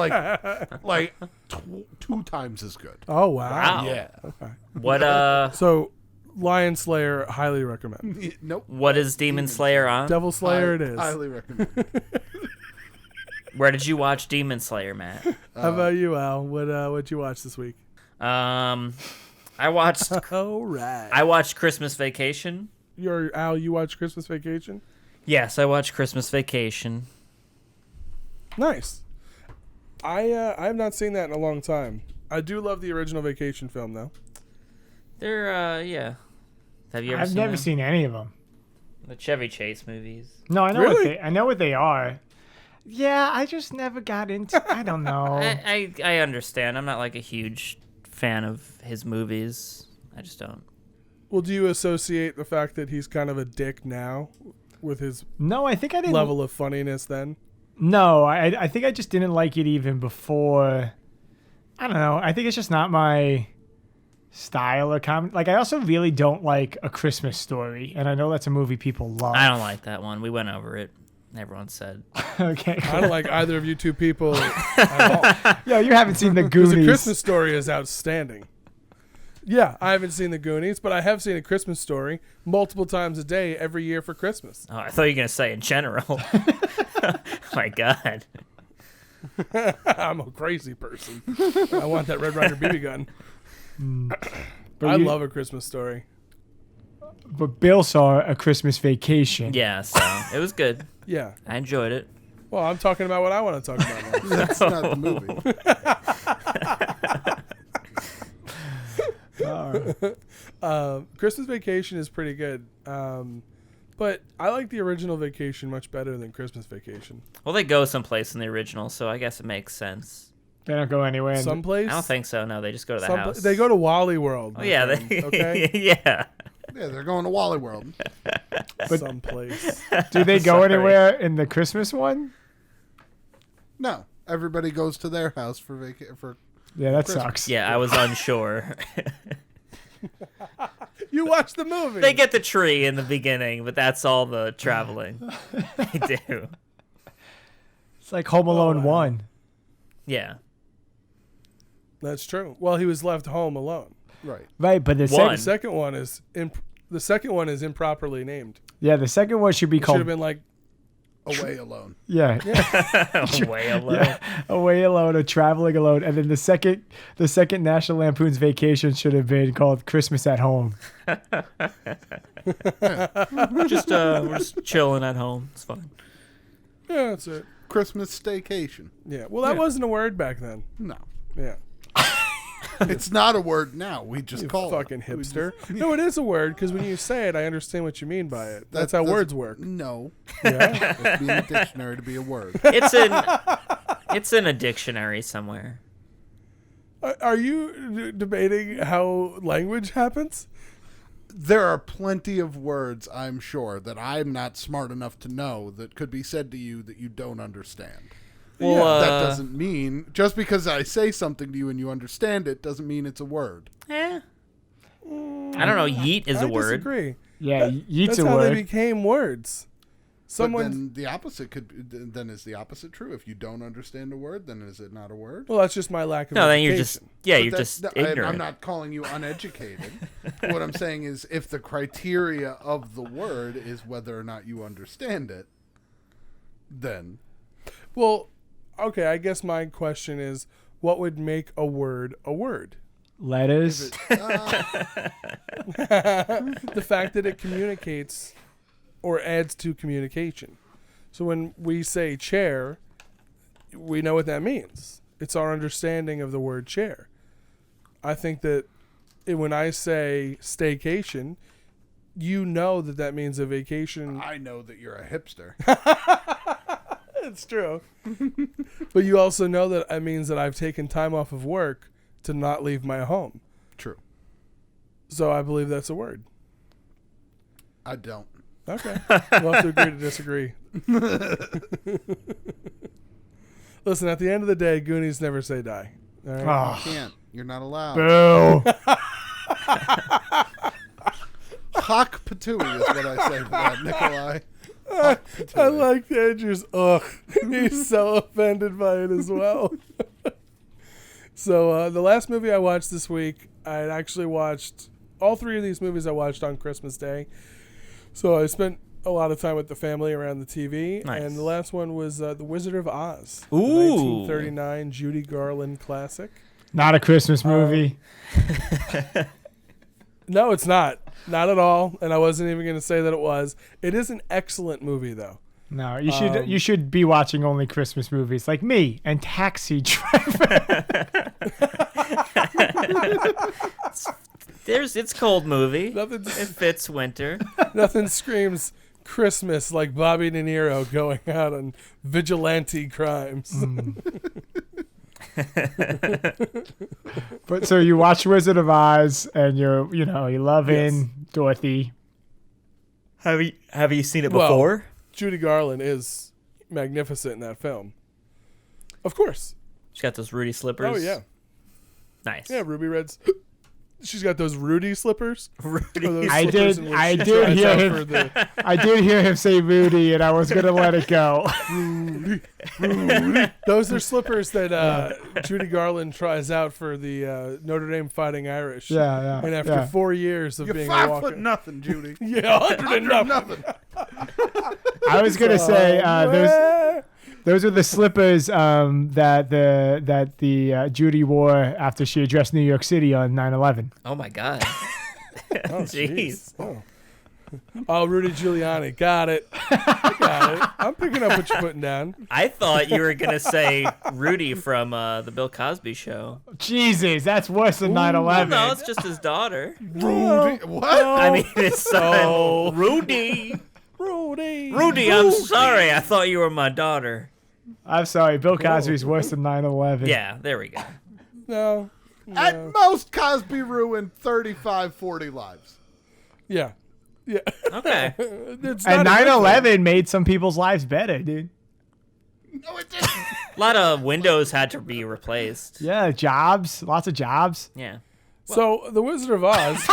like 2 times as good. Oh, wow. Wow. Yeah. Okay. What, So, Lion Slayer, highly recommend. Nope. what is Demon Slayer on? Devil Slayer it is. Highly recommend. Where did you watch Demon Slayer, Matt? How about you, Al? What'd you watch this week? I watched All right. I watched Christmas Vacation. Al, you watched Christmas Vacation? Yes, I watched Christmas Vacation. Nice. I have not seen that in a long time. I do love the original Vacation film, though. They're yeah. Have you ever I've seen never them? seen any of them. The Chevy Chase movies? No, I know Really? I know what they are. Yeah, I just never got into. I don't know. I understand. I'm not like a huge fan of his movies. I just don't. Well, do you associate the fact that he's kind of a dick now with his No, I think I didn't. level of funniness then? No, I think I just didn't like it even before I don't know. I think it's just not my style of comedy. Like, I also really don't like A Christmas Story, and I know that's a movie people love. I don't like that one. We went over it. Everyone said. Okay. I don't like either of you two people at all. Yeah, you haven't seen The Because Goonies. A Christmas Story is outstanding. Yeah, I haven't seen The Goonies, but I have seen A Christmas Story multiple times a day every year for Christmas. Oh, I thought you were gonna say in general. Oh my God. I'm a crazy person. I want that Red Ryder BB gun. But I you- love A Christmas Story. But Bill saw A Christmas Vacation. Yeah, so it was good. Yeah. I enjoyed it. Well, I'm talking about what I want to talk about now. That's not the movie. Christmas Vacation is pretty good. But I like the original Vacation much better than Christmas Vacation. Well, they go someplace in the original, so I guess it makes sense. They don't go anywhere. Someplace? I don't think so. No, they just go to the house. They go to Wally World. Oh my yeah, friend, they. okay? Yeah. Yeah, they're going to Wally World. Someplace. Do they go Sorry. anywhere in the Christmas one? No, everybody goes to their house for Yeah, that Christmas. sucks. Yeah, I was unsure. You watch the movie. They get the tree in the beginning, but that's all the traveling they do. It's like Home Alone wow. 1. Yeah. That's true. Well, he was left home alone. Right. Right, but the One. The second one is improperly named. the second one should be It should called have been like Away alone. Way alone. Away Alone or Traveling Alone, and then the second National Lampoon's Vacation should have been called Christmas at Home. We're just chilling at home. It's fine. yeah, that's it. Christmas staycation. Yeah. Well, that wasn't a word back then. No. Yeah. It's not a word now. We just You call fucking it. We hipster. just- No, it is a word because when you say it, I understand what you mean by it. That's how doesn't- words work. No. Yeah. It's in the dictionary to be a word. It's in a dictionary somewhere. Are you debating how language happens? There are plenty of words, I'm sure, that I'm not smart enough to know that could be said to you that you don't understand. Well, That doesn't mean, just because I say something to you and you understand it, doesn't mean it's a word. I don't know. Yeet is I a word. disagree. Yeah, yeet's That's a how they word. became words. But Someone. then the opposite then is the opposite true? If you don't understand a word, then is it not a word? Well, that's just my lack of No, then education. you're just you're But just that- ignorant. I'm not calling you uneducated. What I'm saying is, if the criteria of the word is whether or not you understand it, then Well, okay, I guess my question is, what would make a word a word? Letters. The fact that it communicates or adds to communication. So when we say chair, we know what that means. It's our understanding of the word chair. I think that when I say staycation, you know that that means a vacation. I know that you're a hipster. It's true. But you also know that it means that I've taken time off of work to not leave my home. True. So I believe that's a word. I don't. Okay. We'll have to agree to disagree. Listen, at the end of the day, Goonies never say die. All right? Oh, Can't. You're not allowed. boo. Hock patooey is what I say for that, Nikolai. I like Andrew's ugh. He's so offended by it as well. So the last movie I watched this week, I had actually watched all three of these movies I watched on Christmas Day. So I spent a lot of time with the family around the TV. Nice. And the last one was The Wizard of Oz. The Ooh. 1939 Judy Garland classic. Not a Christmas movie. No, it's not. Not at all. And I wasn't even going to say that it was. It is an excellent movie, though. No, you should be watching only Christmas movies like me and Taxi Driver. It's cold movie. Nothing, It fits winter. nothing screams Christmas like Bobby De Niro going out on vigilante crimes. But so you watch Wizard of Oz and you're loving Dorothy. Have you seen it Well, before? Judy Garland is magnificent in that film. Of course. She got those Rudy slippers. Oh, yeah. Nice. Yeah, Ruby Red's. She's got those Rudy slippers. Rudy. I did hear him say Rudy, and I was gonna let it go. Rudy. Those are slippers that Judy Garland tries out for the Notre Dame Fighting Irish. Yeah. And after 4 years of You're being a 5'0", Judy. yeah, 100 and nothing. I was gonna say those are the slippers that the Judy wore after she addressed New York City on 9/11. Oh my God. Oh, Jeez. Oh, Rudy Giuliani. Got it. I'm picking up what you're putting down. I thought you were gonna say Rudy from the Bill Cosby Show. Jesus, that's worse than Well, 9/11. no, it's just his daughter. Rudy. What? I mean, his son. Rudy, I'm sorry. I thought you were my daughter. I'm sorry, Bill Cosby's worse than 9/11. Yeah, there we go. No. At most, Cosby ruined 35, 40 lives. Yeah. Okay. It's And not a good 9/11 made some people's lives better, dude. No, it didn't. A lot of windows had to be replaced. Yeah, jobs, lots of jobs. Yeah. So, The Wizard of Oz.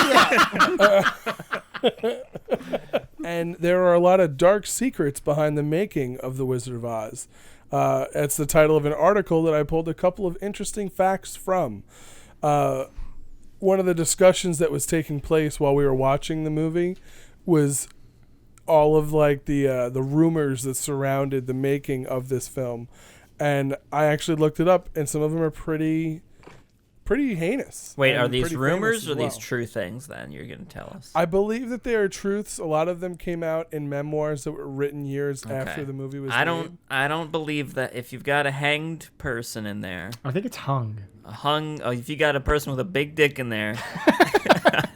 And there are a lot of dark secrets behind the making of The Wizard of Oz. It's the title of an article that I pulled a couple of interesting facts from. One of the discussions that was taking place while we were watching the movie was all of like the rumors that surrounded the making of this film. And I actually looked it up, and some of them are pretty heinous. Wait, and are these pretty rumors famous or as these well. true things then you're going to tell us? I believe that they are truths. A lot of them came out in memoirs that were written years after the movie was made. I don't believe that if you've got a hanged person in there, I think it's hung. if you got a person with a big dick in there,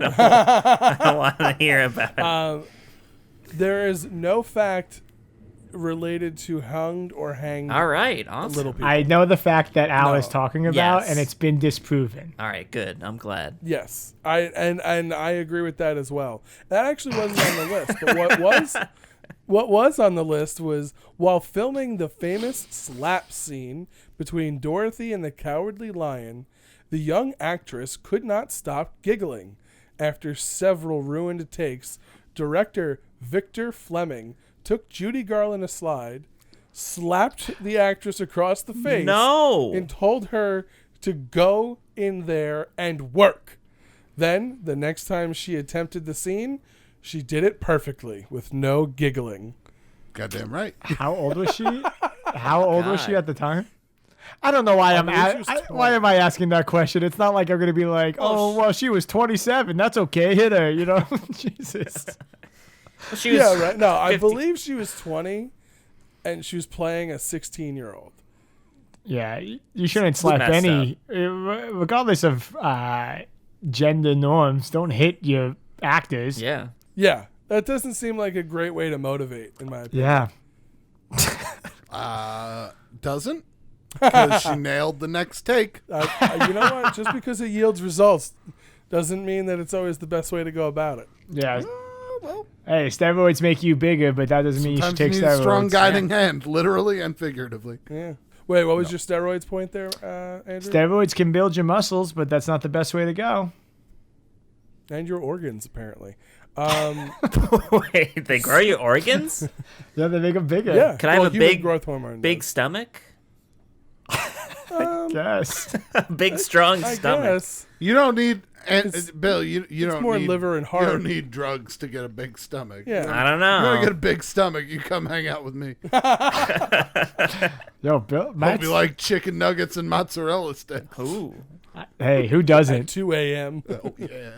I don't want to hear about it. There is no fact related to hunged or hanged All right, awesome. little people. I know the fact that Al No. is talking about, Yes. and it's been disproven. All right, good. I'm glad. Yes, and I agree with that as well. That actually wasn't on the list, but what was on the list was while filming the famous slap scene between Dorothy and the Cowardly Lion, the young actress could not stop giggling. After several ruined takes, director Victor Fleming took Judy Garland aside, slapped the actress across the face, No. and told her to go in there and work. Then, the next time she attempted the scene, she did it perfectly with no giggling. Goddamn right. How old was she? How old was she God. at the time? I don't know why believe she was 20. why am I asking that question? It's not like I'm gonna be like, oh well, she was 27. That's okay. Hit her, you know? Jesus. She was Yeah, right. No, I 50. believe she was 20, and she was playing a 16-year-old. Yeah, you shouldn't slap messed any, regardless of gender norms. Don't hit your actors. Yeah. Yeah, that doesn't seem like a great way to motivate, in my opinion. Yeah. Doesn't? Because she nailed the next take. You know what? Just because it yields results doesn't mean that it's always the best way to go about it. Yeah. Well, Hey, steroids make you bigger, but that doesn't mean you should sometimes take you need steroids. a strong guiding hand, literally and figuratively. Yeah. Wait, what was your steroids point there, Andrew? Steroids can build your muscles, but that's not the best way to go. And your organs, apparently. Wait, they grow your organs? Yeah, they make them bigger. Yeah. Can I have a human big- growth hormone? Big does. stomach? Yes. Big, strong I stomach. guess. You don't need, It's- Bill. You don't more need liver and You heart. don't need drugs to get a big stomach. Yeah. I don't You want know. to get a big stomach? You come hang out with me. Yo, Bill. Hope Matt's, you like chicken nuggets and mozzarella sticks. Ooh. hey, who At doesn't? 2 a.m. Oh yeah.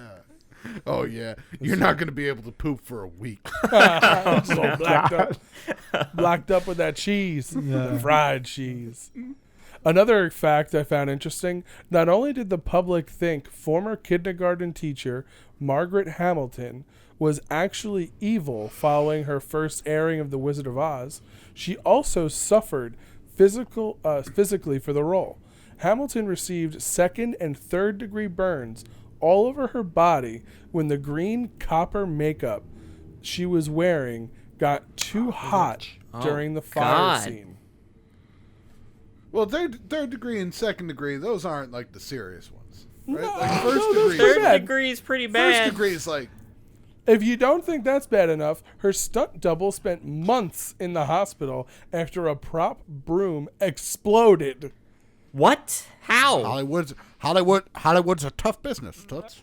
Oh yeah. You're not going to be able to poop for a week. So blacked up with that cheese, the fried cheese. Another fact I found interesting, not only did the public think former kindergarten teacher Margaret Hamilton was actually evil following her first airing of The Wizard of Oz, she also suffered physically for the role. Hamilton received 2nd and 3rd degree burns all over her body when the green copper makeup she was wearing got too hot during the fire God. scene. Well, third degree and second degree, those aren't like the serious ones. right? No, Like first no, that's degree. pretty Third bad. degree is pretty First bad. degree is like, If you don't think that's bad enough, her stunt double spent months in the hospital after a prop broom exploded. What? How? Hollywood's a tough business. Toots.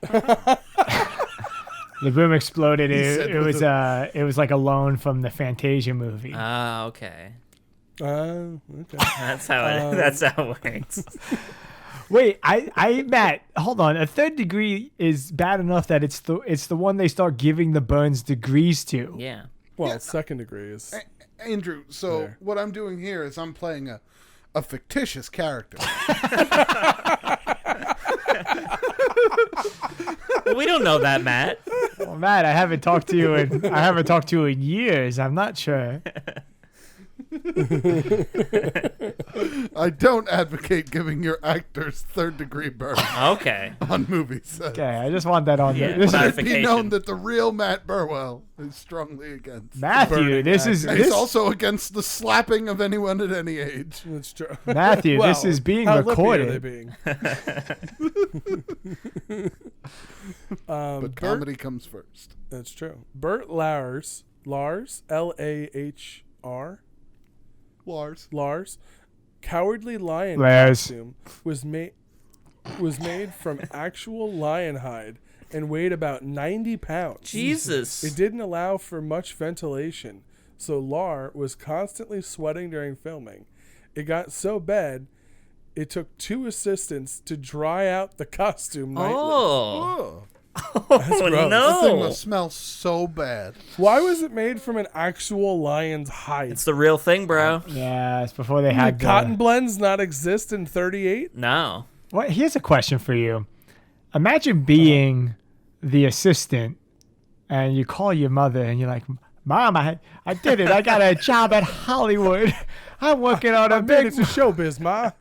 The boom exploded. said It was like a loan from the Fantasia movie. Ah, okay. Okay. That's how it works. Wait, Matt, hold on. A third degree is bad enough that it's the one they start giving the burns degrees to. Yeah. Well, second degree is. Andrew, so There. what I'm doing here is I'm playing a fictitious character. We don't know that, Matt. Well, Matt, I haven't talked to you in years. I'm not sure. I don't advocate giving your actors third degree burns Okay. on movie sets. Okay, I just want that on Yeah, there. Let it be clarification. known that the real Matt Burwell is strongly against. Matthew, burning this is And he's this, also against the slapping of anyone at any age. That's true. Matthew, Well, this is being how lippy recorded. are they being? But Bert, comedy comes first. that's true. Bert Lars, Lars, cowardly lion Lars. costume was made from actual lion hide and weighed about 90 pounds. Jesus. It didn't allow for much ventilation, so Lar was constantly sweating during filming. It got so bad, it took 2 assistants to dry out the costume nightly. Oh. Oh, That's Oh, gross. that thing no. must smell so bad. Why was it made from an actual lion's hide? It's the real thing, bro. Yeah, it's before they had Did cotton blends not exist in 38? No. What? Here's a question for you. Imagine being the assistant, and you call your mother, and you're like, "Mom, I did it. I got a job at Hollywood. I'm working on a I made big." it to showbiz, Ma.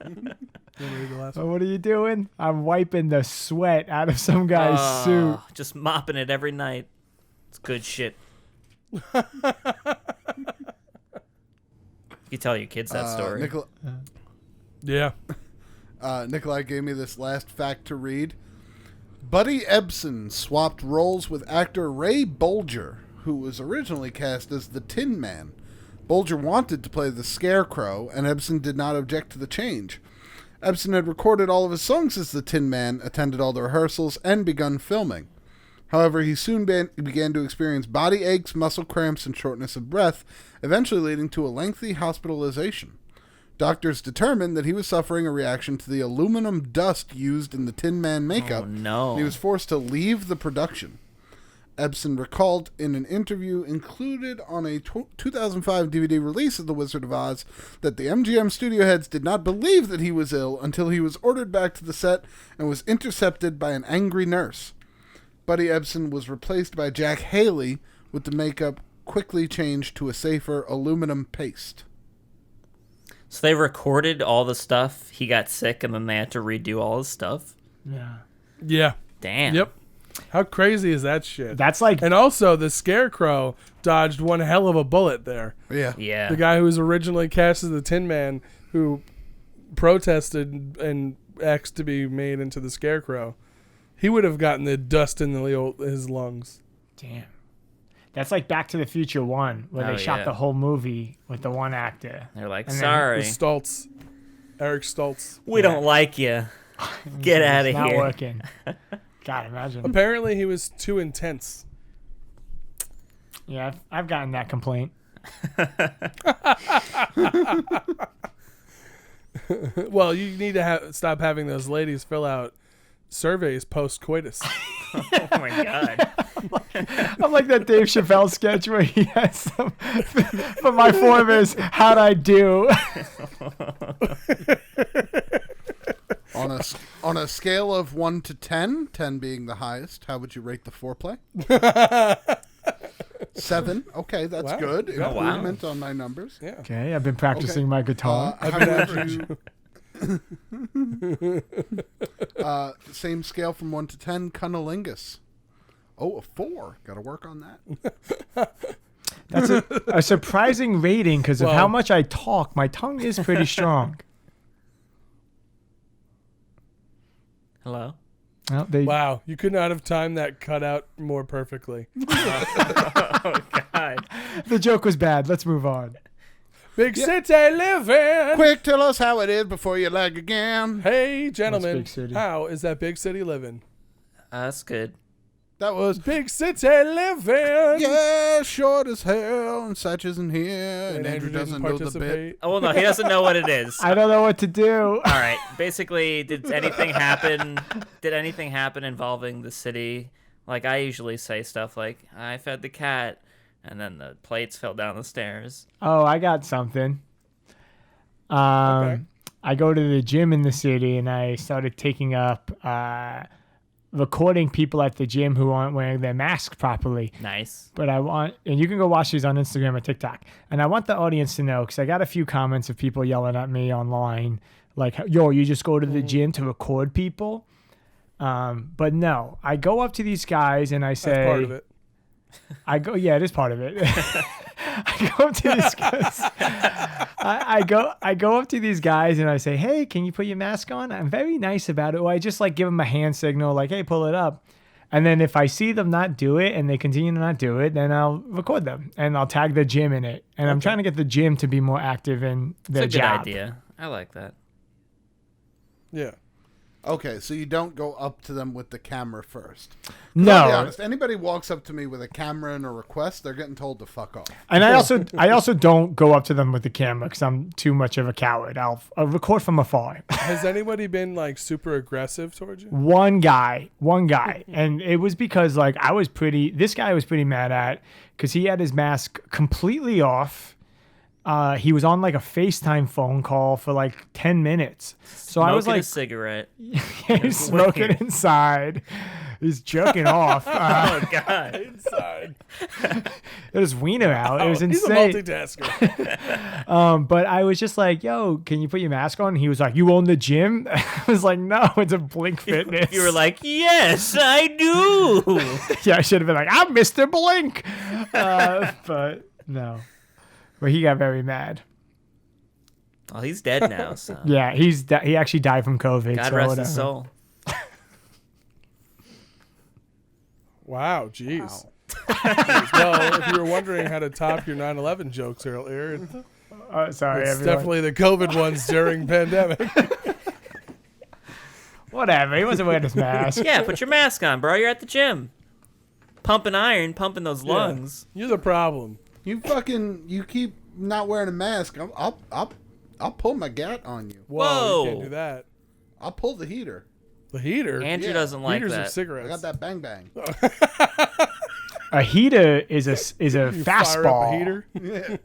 You wanna read the last Oh, one? what are you doing? I'm wiping the sweat out of some guy's suit. Just mopping it every night. It's good shit. You tell your kids that story. Yeah. Nikolai gave me this last fact to read. Buddy Ebsen swapped roles with actor Ray Bolger, who was originally cast as the Tin Man. Bolger wanted to play the Scarecrow, and Ebsen did not object to the change. Ebsen had recorded all of his songs as the Tin Man, attended all the rehearsals, and begun filming. However, he soon began to experience body aches, muscle cramps, and shortness of breath, eventually leading to a lengthy hospitalization. Doctors determined that he was suffering a reaction to the aluminum dust used in the Tin Man makeup. Oh, no. And he was forced to leave the production. Ebsen recalled in an interview included on a 2005 DVD release of The Wizard of Oz that the MGM studio heads did not believe that he was ill until he was ordered back to the set and was intercepted by an angry nurse. Buddy Ebsen was replaced by Jack Haley, with the makeup quickly changed to a safer aluminum paste. So they recorded all the stuff. He got sick, and then they had to redo all his stuff. Yeah. Yeah. Damn. Yep. How crazy is that shit? That's like And also, the Scarecrow dodged one hell of a bullet there. Yeah. Yeah. The guy who was originally cast as the Tin Man, who protested and asked to be made into the Scarecrow, he would have gotten the dust in his lungs. damn. That's like Back to the Future 1, where Oh, they shot yeah. the whole movie with the one actor. They're like, And then sorry, Stoltz. Eric Stoltz. we don't like you. Get out of It's not here. working. God, imagine. Apparently, he was too intense. Yeah, I've gotten that complaint. Well, you need to stop having those ladies fill out surveys post-coitus. Oh my god. I'm like that Dave Chappelle sketch where he has some. But my form is, how'd I do? On a scale of 1 to 10, 10 being the highest, how would you rate the foreplay? 7. Okay, that's Wow. good. Oh, wow. Improvement on my numbers. Yeah. Okay, I've been practicing my guitar. How would you... same scale from 1 to 10, cunnilingus. Oh, a 4. Got to work on that. That's a surprising rating because of Well- how much I talk. My tongue is pretty strong. Hello? Well, Wow, you could not have timed that cutout more perfectly. Oh God. the joke was bad. Let's move on. Big city living. Quick, tell us how it is before you lag again. Hey, gentlemen, big city? how is that big city living? That's good. That was Big city living. yeah, short as hell, and Satch isn't here, and Andrew doesn't know the bit. Oh well, no, he doesn't know what it is. I don't know what to do. All right. Basically, did anything happen? Did anything happen involving the city? Like I usually say stuff like, "I fed the cat," and then the plates fell down the stairs. Oh, I got something. Okay. I go to the gym in the city, and I started taking up recording people at the gym who aren't wearing their mask properly. Nice. But and you can go watch these on Instagram or TikTok. And I want the audience to know, because I got a few comments of people yelling at me online, like, yo, you just go to the gym to record people. But no, I go up to these guys and I say, That's part of it. Yeah, it is part of it. I go up to these guys. I go up to these guys and I say, hey, can you put your mask on? I'm very nice about it. Or I just like give them a hand signal, like, hey, pull it up. And then if I see them not do it and they continue to not do it, then I'll record them and I'll tag the gym in it. And I'm trying to get the gym to be more active in their It's a good job. idea. I like that. Yeah. Okay, so you don't go up to them with the camera first. I'll be No, honest. Anybody walks up to me with a camera and a request, they're getting told to fuck off. and I also don't go up to them with the camera because I'm too much of a coward. I'll record from afar. Has anybody been like super aggressive towards you? One guy, and it was because like this guy I was pretty mad at because he had his mask completely off. He was on like a FaceTime phone call for like 10 minutes. So I was Smoking like, a cigarette. he's smoking inside. He's jerking off. Oh God. Inside. His wiener out. It was He's a insane. multitasker. But I was just like, yo, can you put your mask on? He was like, you own the gym? I was like, no, it's a Blink Fitness. You were like, yes, I do. yeah, I should have been like, I'm Mr. Blink. But no. But he got very mad. Well, he's dead now, so Yeah, he actually died from COVID. God so rest whatever. his soul. Wow, jeez. Well, if you were wondering how to top your 9/11 jokes earlier, Sorry, it's everyone. definitely the COVID ones during pandemic. Whatever. He wasn't wearing his mask. Yeah, put your mask on, bro. You're at the gym. Pumping iron, pumping those lungs. You're the problem. You keep not wearing a mask. I'll pull my gat on you. Whoa, you Whoa. can't do that. I'll pull the heater. The heater. Andrew Yeah. doesn't like Heaters of that. I cigarettes. got that bang bang. A heater is a You fire up fastball. a heater.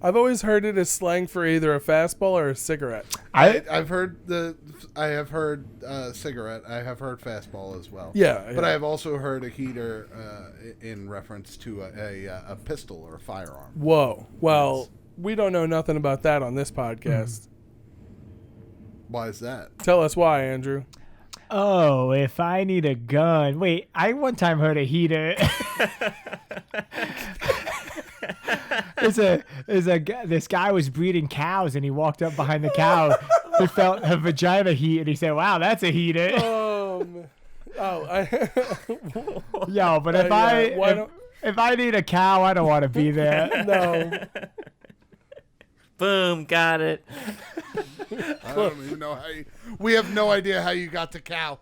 I've always heard it as slang for either a fastball or a cigarette. I have heard cigarette. I have heard fastball as well. Yeah, But yeah. I have also heard a heater in reference to a pistol or a firearm. Whoa. Well, we don't know nothing about that on this podcast. Why is that? Tell us why, Andrew. Oh, if I need a gun. Wait, I one time heard a heater. This guy was breeding cows and he walked up behind the cow. He felt her vagina heat and he said, "Wow, that's a heater." Yo, but if I need a cow, I don't want to be there. No. Boom, got it. I don't even know how we have no idea how you got to cow.